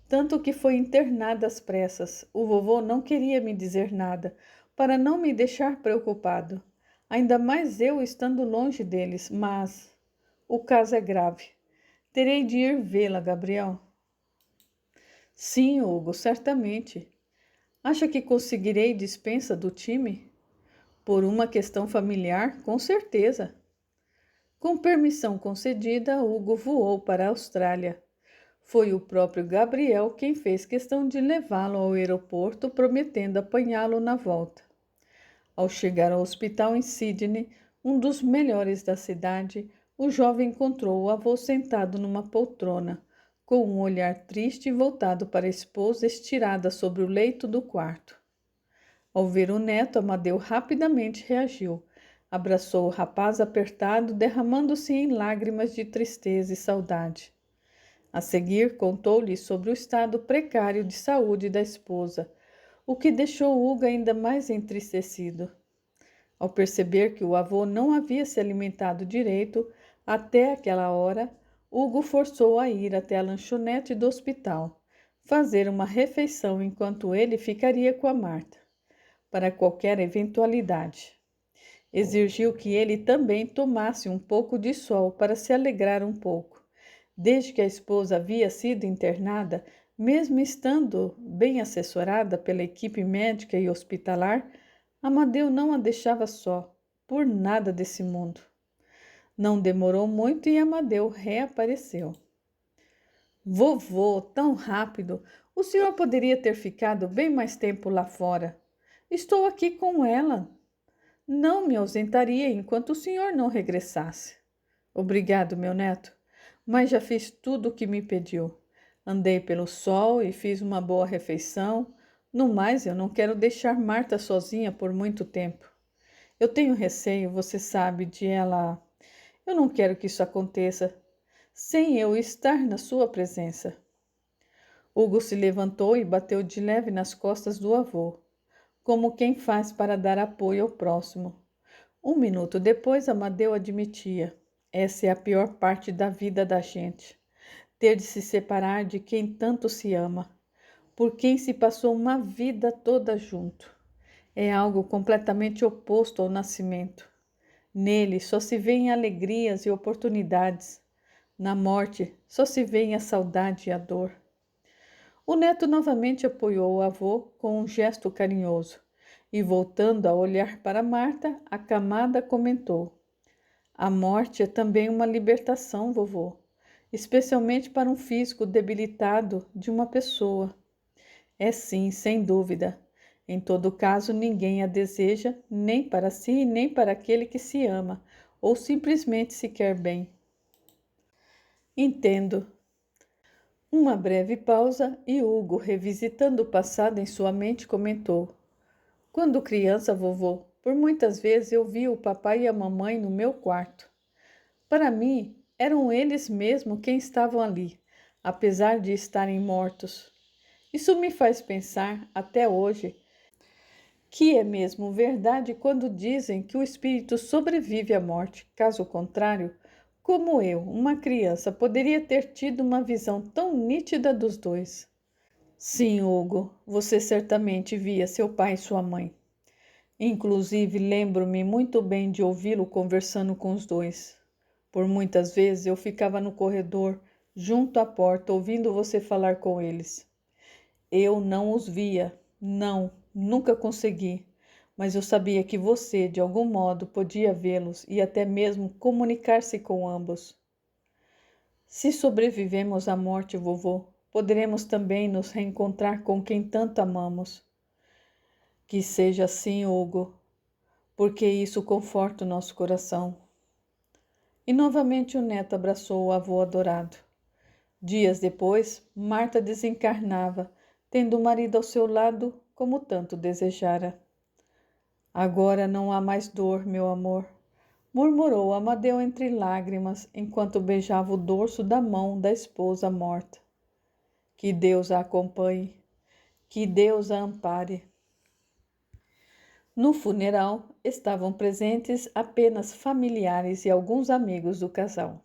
Speaker 1: Tanto que foi internada às pressas. O vovô não queria me dizer nada, para não me deixar preocupado. Ainda mais eu estando longe deles, mas o caso é grave. Terei de ir vê-la, Gabriel. Sim, Hugo, certamente. Acha que conseguirei dispensa do time? Por uma questão familiar, com certeza. Com permissão concedida, Hugo voou para a Austrália. Foi o próprio Gabriel quem fez questão de levá-lo ao aeroporto, prometendo apanhá-lo na volta. Ao chegar ao hospital em Sydney, um dos melhores da cidade, o jovem encontrou o avô sentado numa poltrona, com um olhar triste voltado para a esposa estirada sobre o leito do quarto. Ao ver o neto, Amadeu rapidamente reagiu. Abraçou o rapaz apertado, derramando-se em lágrimas de tristeza e saudade. A seguir, contou-lhe sobre o estado precário de saúde da esposa, o que deixou Hugo ainda mais entristecido. Ao perceber que o avô não havia se alimentado direito até aquela hora, Hugo forçou a ir até a lanchonete do hospital, fazer uma refeição enquanto ele ficaria com a Marta, para qualquer eventualidade. Exigiu que ele também tomasse um pouco de sol para se alegrar um pouco. Desde que a esposa havia sido internada, mesmo estando bem assessorada pela equipe médica e hospitalar, Amadeu não a deixava só, por nada desse mundo. Não demorou muito e Amadeu reapareceu. Vovô, tão rápido! O senhor poderia ter ficado bem mais tempo lá fora. Estou aqui com ela. Não me ausentaria enquanto o senhor não regressasse. Obrigado, meu neto, mas já fiz tudo o que me pediu. Andei pelo sol e fiz uma boa refeição. No mais, eu não quero deixar Marta sozinha por muito tempo. Eu tenho receio, você sabe, de ela. Eu não quero que isso aconteça sem eu estar na sua presença. Hugo se levantou e bateu de leve nas costas do avô, como quem faz para dar apoio ao próximo. Um minuto depois, Amadeu admitia: essa é a pior parte da vida da gente, ter de se separar de quem tanto se ama, por quem se passou uma vida toda junto. É algo completamente oposto ao nascimento. Nele só se vêem alegrias e oportunidades. Na morte só se vêem a saudade e a dor. O neto novamente apoiou o avô com um gesto carinhoso e, voltando a olhar para Marta, acamada comentou: a morte é também uma libertação, vovô, especialmente para um físico debilitado de uma pessoa. É sim, sem dúvida. Em todo caso, ninguém a deseja, nem para si, nem para aquele que se ama, ou simplesmente se quer bem. Entendo. Uma breve pausa e Hugo, revisitando o passado em sua mente, comentou: quando criança, vovô, por muitas vezes eu via o papai e a mamãe no meu quarto. Para mim, eram eles mesmo quem estavam ali, apesar de estarem mortos. Isso me faz pensar, até hoje, que é mesmo verdade quando dizem que o espírito sobrevive à morte. Caso contrário, como eu, uma criança, poderia ter tido uma visão tão nítida dos dois? Sim, Hugo, você certamente via seu pai e sua mãe. Inclusive, lembro-me muito bem de ouvi-lo conversando com os dois. Por muitas vezes eu ficava no corredor, junto à porta, ouvindo você falar com eles. Eu não os via, não, nunca consegui, mas eu sabia que você, de algum modo, podia vê-los e até mesmo comunicar-se com ambos. Se sobrevivemos à morte, vovô, poderemos também nos reencontrar com quem tanto amamos. Que seja assim, Hugo, porque isso conforta o nosso coração. E novamente o neto abraçou o avô adorado. Dias depois, Marta desencarnava, tendo o marido ao seu lado como tanto desejara. Agora não há mais dor, meu amor, murmurou Amadeu entre lágrimas, enquanto beijava o dorso da mão da esposa morta. Que Deus a acompanhe, que Deus a ampare. No funeral estavam presentes apenas familiares e alguns amigos do casal.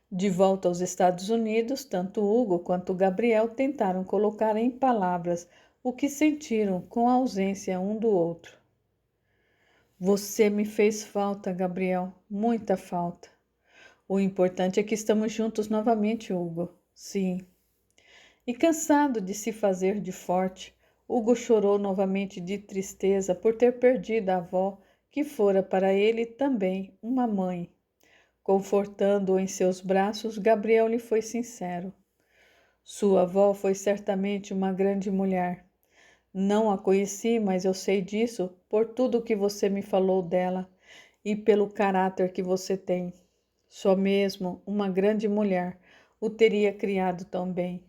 Speaker 1: De volta aos Estados Unidos, tanto Hugo quanto Gabriel tentaram colocar em palavras o que sentiram com a ausência um do outro. Você me fez falta, Gabriel, muita falta. O importante é que estamos juntos novamente, Hugo. Sim. E cansado de se fazer de forte, Hugo chorou novamente de tristeza por ter perdido a avó, que fora para ele também uma mãe. Confortando-o em seus braços, Gabriel lhe foi sincero. Sua avó foi certamente uma grande mulher. Não a conheci, mas eu sei disso por tudo que você me falou dela e pelo caráter que você tem. Só mesmo uma grande mulher o teria criado tão bem,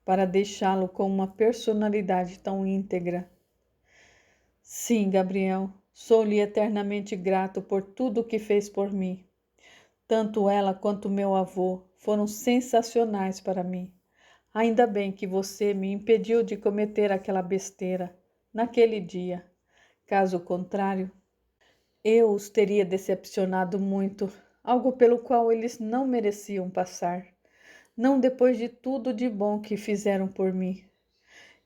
Speaker 1: para deixá-lo com uma personalidade tão íntegra. Sim, Gabriel, sou-lhe eternamente grato por tudo o que fez por mim. Tanto ela quanto meu avô foram sensacionais para mim. Ainda bem que você me impediu de cometer aquela besteira naquele dia. Caso contrário, eu os teria decepcionado muito, algo pelo qual eles não mereciam passar. Não depois de tudo de bom que fizeram por mim.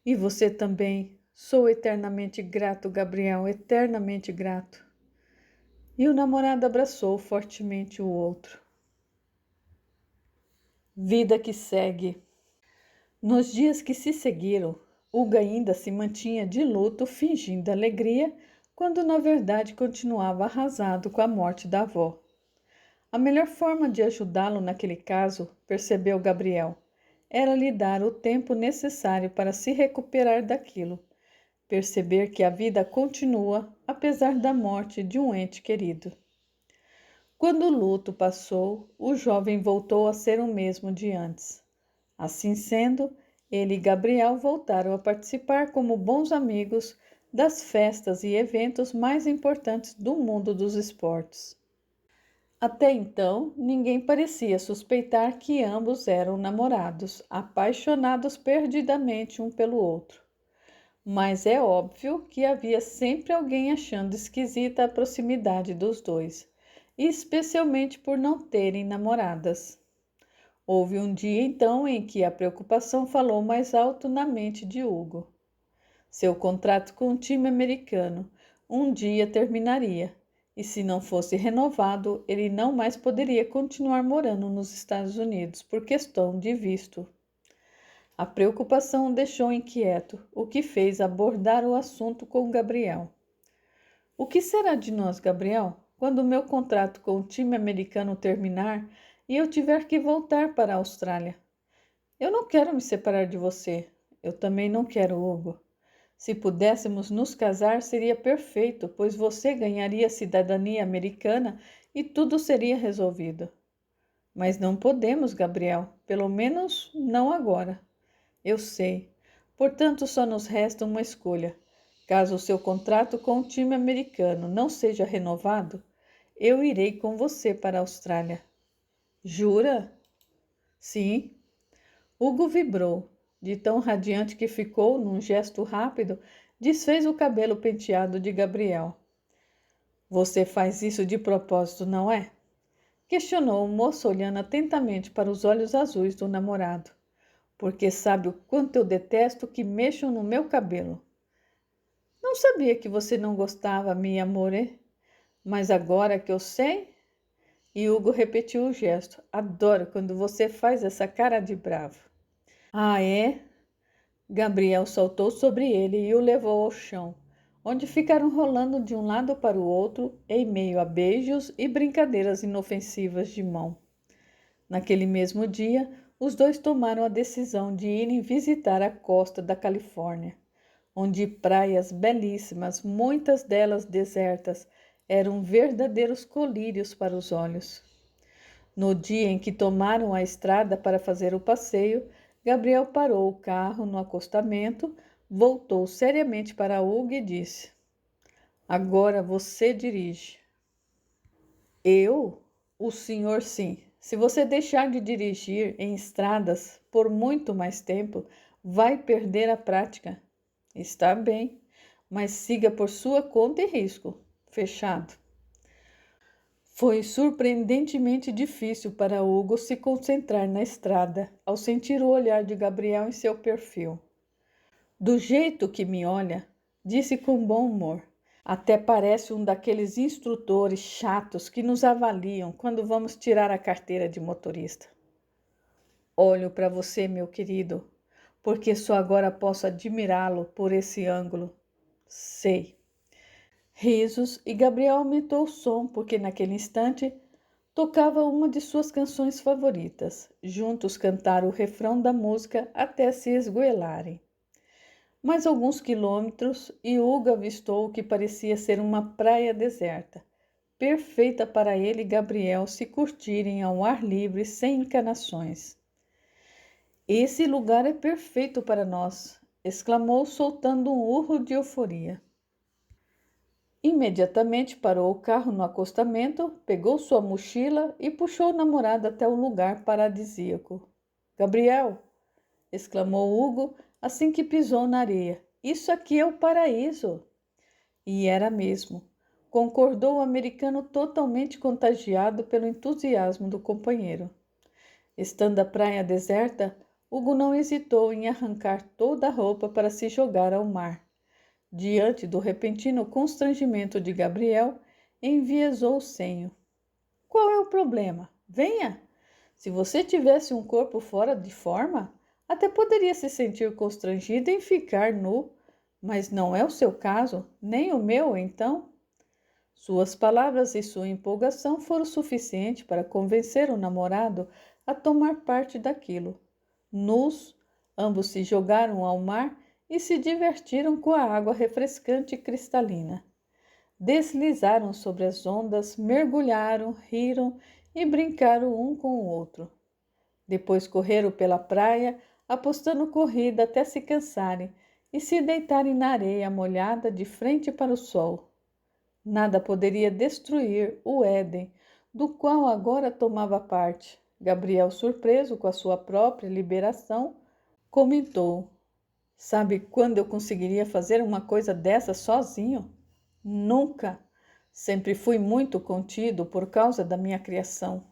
Speaker 1: E você também. Sou eternamente grato, Gabriel, eternamente grato. E o namorado abraçou fortemente o outro. Vida que segue. Nos dias que se seguiram, Hugo ainda se mantinha de luto, fingindo alegria, quando na verdade continuava arrasado com a morte da avó. A melhor forma de ajudá-lo naquele caso, percebeu Gabriel, era lhe dar o tempo necessário para se recuperar daquilo, perceber que a vida continua apesar da morte de um ente querido. Quando o luto passou, o jovem voltou a ser o mesmo de antes. Assim sendo, ele e Gabriel voltaram a participar como bons amigos das festas e eventos mais importantes do mundo dos esportes. Até então, ninguém parecia suspeitar que ambos eram namorados, apaixonados perdidamente um pelo outro. Mas é óbvio que havia sempre alguém achando esquisita a proximidade dos dois, especialmente por não terem namoradas. Houve um dia então em que a preocupação falou mais alto na mente de Hugo. Seu contrato com o time americano um dia terminaria, e se não fosse renovado, ele não mais poderia continuar morando nos Estados Unidos por questão de visto. A preocupação o deixou inquieto, o que fez abordar o assunto com Gabriel. O que será de nós, Gabriel, quando o meu contrato com o time americano terminar e eu tiver que voltar para a Austrália? Eu não quero me separar de você. Eu também não quero, Hugo. Se pudéssemos nos casar, seria perfeito, pois você ganharia cidadania americana e tudo seria resolvido. Mas não podemos, Gabriel, pelo menos não agora. Eu sei. Portanto, só nos resta uma escolha. Caso o seu contrato com o time americano não seja renovado, eu irei com você para a Austrália. Jura? Sim. Hugo vibrou, de tão radiante que ficou, num gesto rápido, desfez o cabelo penteado de Gabriel. Você faz isso de propósito, não é? Questionou o moço olhando atentamente para os olhos azuis do namorado. Porque sabe o quanto eu detesto que mexam no meu cabelo. Não sabia que você não gostava, minha amore, mas agora que eu sei... E Hugo repetiu o gesto. Adoro quando você faz essa cara de bravo. Ah, é? Gabriel saltou sobre ele e o levou ao chão, onde ficaram rolando de um lado para o outro, em meio a beijos e brincadeiras inofensivas de mão. Naquele mesmo dia, os dois tomaram a decisão de irem visitar a costa da Califórnia, onde praias belíssimas, muitas delas desertas, eram verdadeiros colírios para os olhos. No dia em que tomaram a estrada para fazer o passeio, Gabriel parou o carro no acostamento, voltou seriamente para Hugo e disse: Agora você dirige. Eu? O senhor sim. Se você deixar de dirigir em estradas por muito mais tempo, vai perder a prática. Está bem, mas siga por sua conta e risco. Fechado. Foi surpreendentemente difícil para Hugo se concentrar na estrada, ao sentir o olhar de Gabriel em seu perfil. Do jeito que me olha, disse com bom humor, até parece um daqueles instrutores chatos que nos avaliam quando vamos tirar a carteira de motorista. Olho para você, meu querido, porque só agora posso admirá-lo por esse ângulo. Sei. Risos, e Gabriel aumentou o som, porque naquele instante tocava uma de suas canções favoritas. Juntos cantaram o refrão da música até se esgoelarem. Mais alguns quilômetros e Hugo avistou o que parecia ser uma praia deserta, perfeita para ele e Gabriel se curtirem ao ar livre sem encanações. Esse lugar é perfeito para nós, exclamou, soltando um urro de euforia. Imediatamente parou o carro no acostamento, pegou sua mochila e puxou o namorado até o lugar paradisíaco. Gabriel! Exclamou Hugo assim que pisou na areia. Isso aqui é o paraíso! E era mesmo, concordou o americano totalmente contagiado pelo entusiasmo do companheiro. Estando a praia deserta, Hugo não hesitou em arrancar toda a roupa para se jogar ao mar. Diante do repentino constrangimento de Gabriel, enviesou o senho. Qual é o problema? Venha! Se você tivesse um corpo fora de forma, até poderia se sentir constrangido em ficar nu, mas não é o seu caso, nem o meu, então. Suas palavras e sua empolgação foram suficientes para convencer o namorado a tomar parte daquilo. Nus, ambos se jogaram ao mar e se divertiram com a água refrescante e cristalina. Deslizaram sobre as ondas, mergulharam, riram e brincaram um com o outro. Depois correram pela praia, apostando corrida até se cansarem e se deitarem na areia molhada de frente para o sol. Nada poderia destruir o Éden do qual agora tomava parte. Gabriel, surpreso com a sua própria liberação, comentou: Sabe quando eu conseguiria fazer uma coisa dessa sozinho? Nunca! Sempre fui muito contido por causa da minha criação.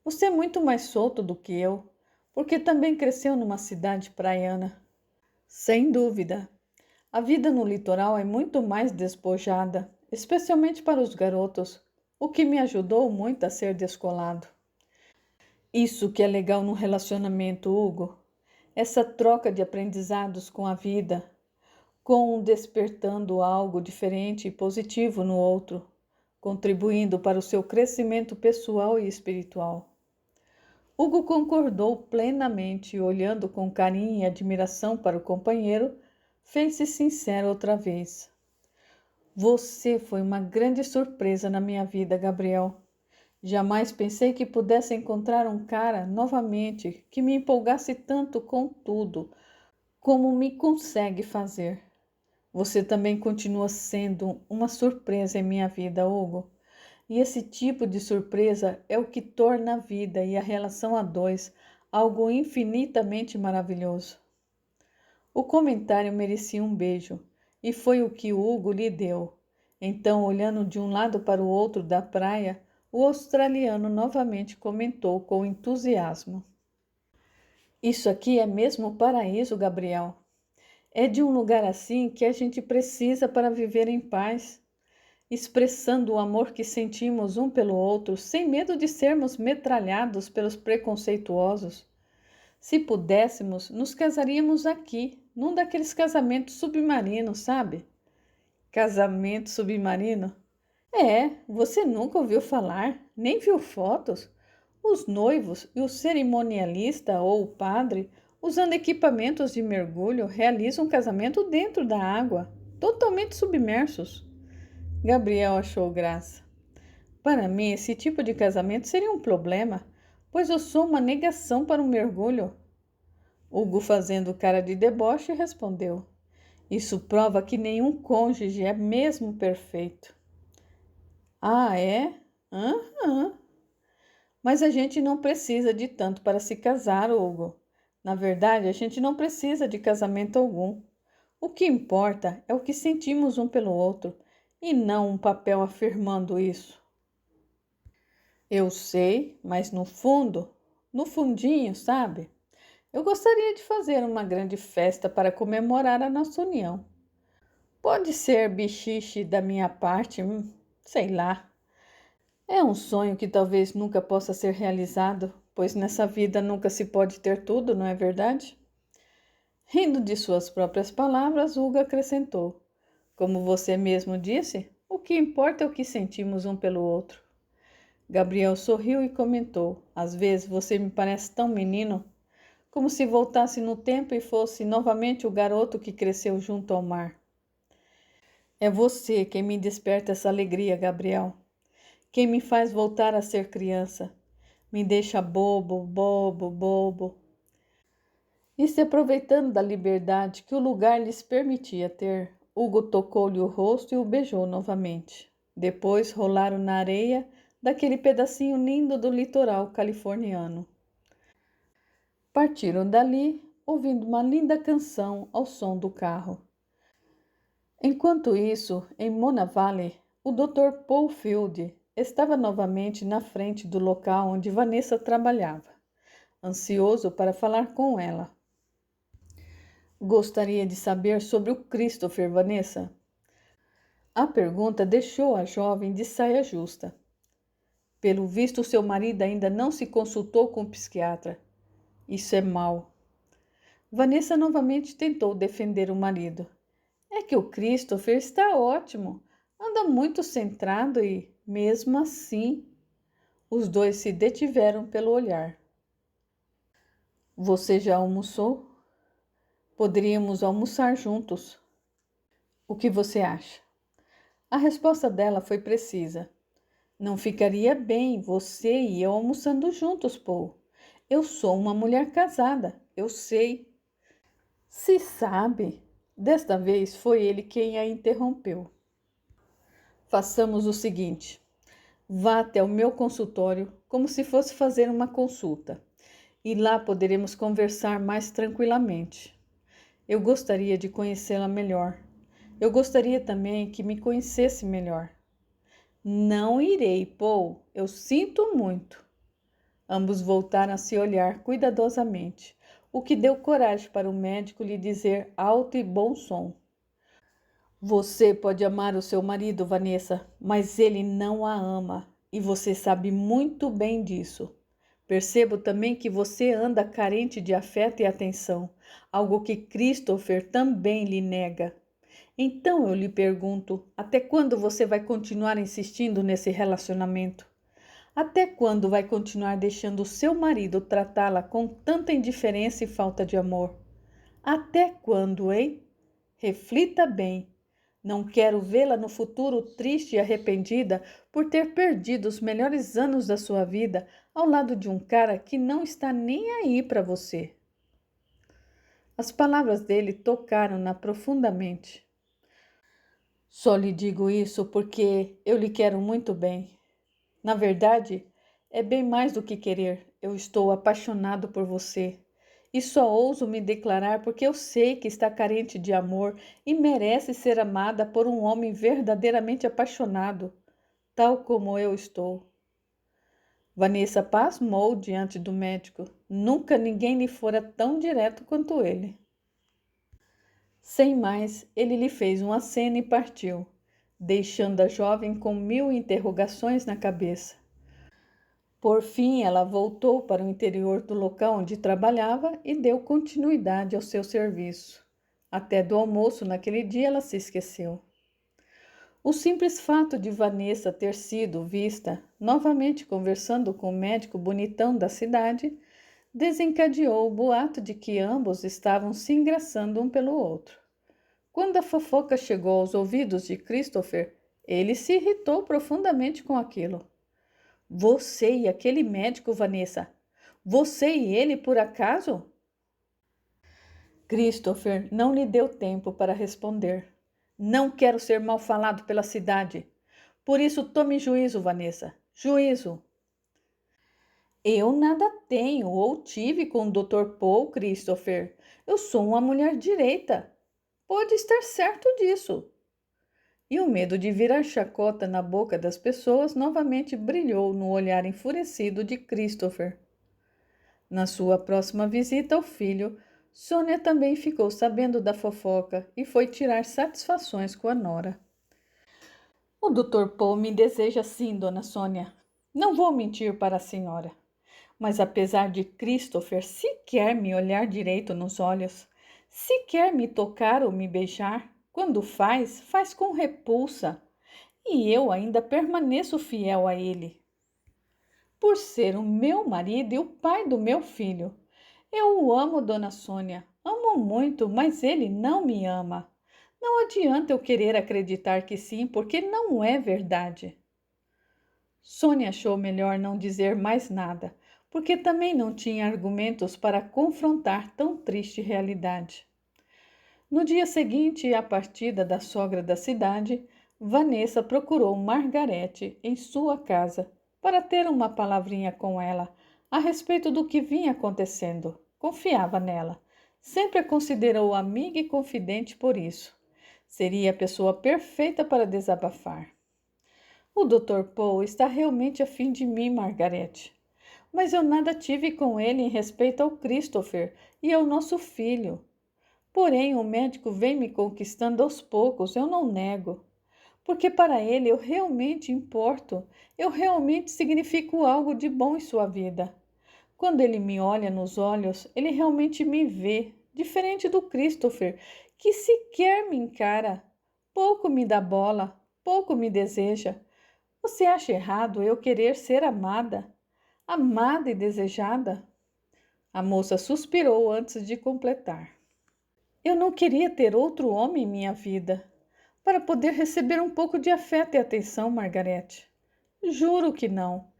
Speaker 1: Você é muito mais solto do que eu, porque também cresceu numa cidade praiana. Sem dúvida, a vida no litoral é muito mais despojada, especialmente para os garotos, o que me ajudou muito a ser descolado. Isso que é legal no relacionamento, Hugo. Essa troca de aprendizados com a vida, com um despertando algo diferente e positivo no outro, contribuindo para o seu crescimento pessoal e espiritual. Hugo concordou plenamente e, olhando com carinho e admiração para o companheiro, fez-se sincero outra vez. Você foi uma grande surpresa na minha vida, Gabriel. Jamais pensei que pudesse encontrar um cara novamente que me empolgasse tanto com tudo, como me consegue fazer. Você também continua sendo uma surpresa em minha vida, Hugo. E esse tipo de surpresa é o que torna a vida e a relação a dois algo infinitamente maravilhoso. O comentário merecia um beijo, e foi o que Hugo lhe deu. Então, olhando de um lado para o outro da praia, o australiano novamente comentou com entusiasmo: Isso aqui é mesmo o paraíso, Gabriel. É de um lugar assim que a gente precisa para viver em paz, expressando o amor que sentimos um pelo outro, sem medo de sermos metralhados pelos preconceituosos. Se pudéssemos, nos casaríamos aqui, num daqueles casamentos submarinos, sabe? Casamento submarino? É, você nunca ouviu falar, nem viu fotos? Os noivos e o cerimonialista ou o padre, usando equipamentos de mergulho, realizam um casamento dentro da água, totalmente submersos. Gabriel achou graça. Para mim, esse tipo de casamento seria um problema, pois eu sou uma negação para um mergulho. Hugo, fazendo cara de deboche, respondeu: Isso prova que nenhum cônjuge é mesmo perfeito. Ah, é? Aham. Mas a gente não precisa de tanto para se casar, Hugo. Na verdade, a gente não precisa de casamento algum. O que importa é o que sentimos um pelo outro, e não um papel afirmando isso. Eu sei, mas no fundo, no fundinho, sabe? Eu gostaria de fazer uma grande festa para comemorar a nossa união. Pode ser bichiche da minha parte, sei lá. É um sonho que talvez nunca possa ser realizado, pois nessa vida nunca se pode ter tudo, não é verdade? Rindo de suas próprias palavras, Hugo acrescentou: Como você mesmo disse, o que importa é o que sentimos um pelo outro. Gabriel sorriu e comentou: Às vezes você me parece tão menino, como se voltasse no tempo e fosse novamente o garoto que cresceu junto ao mar. É você quem me desperta essa alegria, Gabriel. Quem me faz voltar a ser criança. Me deixa bobo, bobo, bobo. E se aproveitando da liberdade que o lugar lhes permitia ter, Hugo tocou-lhe o rosto e o beijou novamente. Depois rolaram na areia daquele pedacinho lindo do litoral californiano. Partiram dali, ouvindo uma linda canção ao som do carro. Enquanto isso, em Mona Valley, o Dr. Paul Field estava novamente na frente do local onde Vanessa trabalhava, ansioso para falar com ela. Gostaria de saber sobre o Christopher, Vanessa? A pergunta deixou a jovem de saia justa. Pelo visto, seu marido ainda não se consultou com o psiquiatra. Isso é mau. Vanessa novamente tentou defender o marido. É que o Christopher está ótimo, anda muito centrado e, mesmo assim, os dois se detiveram pelo olhar. Você já almoçou? Poderíamos almoçar juntos. O que você acha? A resposta dela foi precisa. Não ficaria bem você e eu almoçando juntos, Paul. Eu sou uma mulher casada, eu sei. Se sabe. Desta vez foi ele quem a interrompeu. Façamos o seguinte. Vá até o meu consultório como se fosse fazer uma consulta, e lá poderemos conversar mais tranquilamente. Eu gostaria de conhecê-la melhor. Eu gostaria também que me conhecesse melhor. Não irei, Paul. Eu sinto muito. Ambos voltaram a se olhar cuidadosamente, o que deu coragem para o médico lhe dizer alto e bom som: Você pode amar o seu marido, Vanessa, mas ele não a ama, e você sabe muito bem disso. Percebo também que você anda carente de afeto e atenção, algo que Christopher também lhe nega. Então eu lhe pergunto, até quando você vai continuar insistindo nesse relacionamento? Até quando vai continuar deixando o seu marido tratá-la com tanta indiferença e falta de amor? Até quando, hein? Reflita bem. Não quero vê-la no futuro triste e arrependida por ter perdido os melhores anos da sua vida ao lado de um cara que não está nem aí para você. As palavras dele tocaram-na profundamente. Só lhe digo isso porque eu lhe quero muito bem. Na verdade, é bem mais do que querer. Eu estou apaixonado por você. E só ouso me declarar porque eu sei que está carente de amor e merece ser amada por um homem verdadeiramente apaixonado, tal como eu estou. Vanessa pasmou diante do médico. Nunca ninguém lhe fora tão direto quanto ele. Sem mais, ele lhe fez um aceno e partiu, deixando a jovem com 1000 interrogações na cabeça. Por fim, ela voltou para o interior do local onde trabalhava e deu continuidade ao seu serviço. Até do almoço naquele dia ela se esqueceu. O simples fato de Vanessa ter sido vista novamente conversando com o médico bonitão da cidade desencadeou o boato de que ambos estavam se engraçando um pelo outro. Quando a fofoca chegou aos ouvidos de Christopher, ele se irritou profundamente com aquilo. Você e aquele médico, Vanessa? Você e ele, por acaso? Christopher não lhe deu tempo para responder. Não quero ser mal falado pela cidade. Por isso, tome juízo, Vanessa. Juízo. Eu nada tenho ou tive com o Dr. Paul, Christopher. Eu sou uma mulher direita. Pode estar certo disso. E o medo de virar chacota na boca das pessoas novamente brilhou no olhar enfurecido de Christopher. Na sua próxima visita ao filho, Sônia também ficou sabendo da fofoca e foi tirar satisfações com a nora. O Dr. Paul me deseja sim, dona Sônia. Não vou mentir para a senhora. Mas apesar de Christopher sequer me olhar direito nos olhos, sequer me tocar ou me beijar, quando faz, faz com repulsa. E eu ainda permaneço fiel a ele. Por ser o meu marido e o pai do meu filho. Eu o amo, dona Sônia. Amo muito, mas ele não me ama. Não adianta eu querer acreditar que sim, porque não é verdade. Sônia achou melhor não dizer mais nada, porque também não tinha argumentos para confrontar tão triste realidade. No dia seguinte à partida da sogra da cidade, Vanessa procurou Margarete em sua casa para ter uma palavrinha com ela a respeito do que vinha acontecendo. Confiava nela, sempre a considerou amiga e confidente por isso. Seria a pessoa perfeita para desabafar. O Dr. Paul está realmente afim de mim, Margarete. Mas eu nada tive com ele em respeito ao Christopher e ao nosso filho. Porém, o médico vem me conquistando aos poucos, eu não nego. Porque para ele eu realmente importo, eu realmente significo algo de bom em sua vida. Quando ele me olha nos olhos, ele realmente me vê, diferente do Christopher, que sequer me encara, pouco me dá bola, pouco me deseja. Você acha errado eu querer ser amada? Amada e desejada? A moça suspirou antes de completar. Eu não queria ter outro homem em minha vida, para poder receber um pouco de afeto e atenção, Margarete. Juro que não.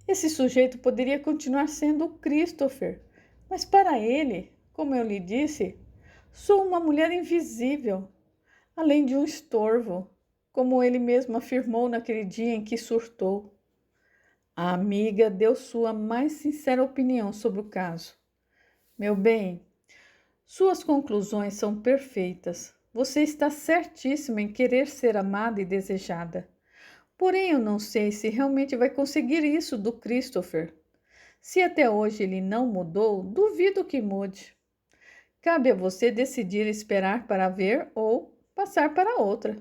Speaker 1: Esse sujeito poderia continuar sendo o Christopher, mas para ele, como eu lhe disse, sou uma mulher invisível, além de um estorvo, como ele mesmo afirmou naquele dia em que surtou. A amiga deu sua mais sincera opinião sobre o caso. Meu bem, suas conclusões são perfeitas. Você está certíssima em querer ser amada e desejada. Porém, eu não sei se realmente vai conseguir isso do Christopher. Se até hoje ele não mudou, duvido que mude. Cabe a você decidir esperar para ver ou passar para outra.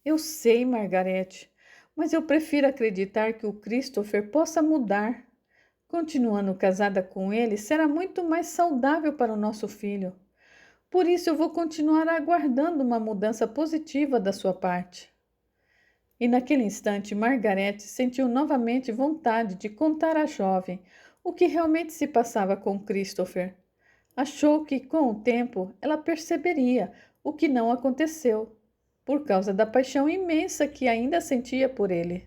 Speaker 1: Eu sei, Margarete, mas eu prefiro acreditar que o Christopher possa mudar. Continuando casada com ele, será muito mais saudável para o nosso filho. Por isso, eu vou continuar aguardando uma mudança positiva da sua parte. E naquele instante, Margarete sentiu novamente vontade de contar à jovem o que realmente se passava com Christopher. Achou que, com o tempo, ela perceberia o que não aconteceu, por causa da paixão imensa que ainda sentia por ele.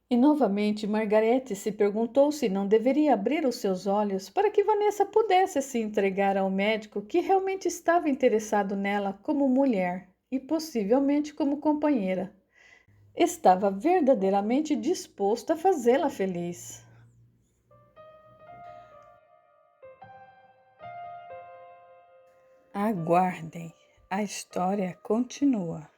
Speaker 1: E novamente Margarete se perguntou se não deveria abrir os seus olhos para que Vanessa pudesse se entregar ao médico que realmente estava interessado nela como mulher e possivelmente como companheira. Estava verdadeiramente disposto a fazê-la feliz. Aguardem, a história continua.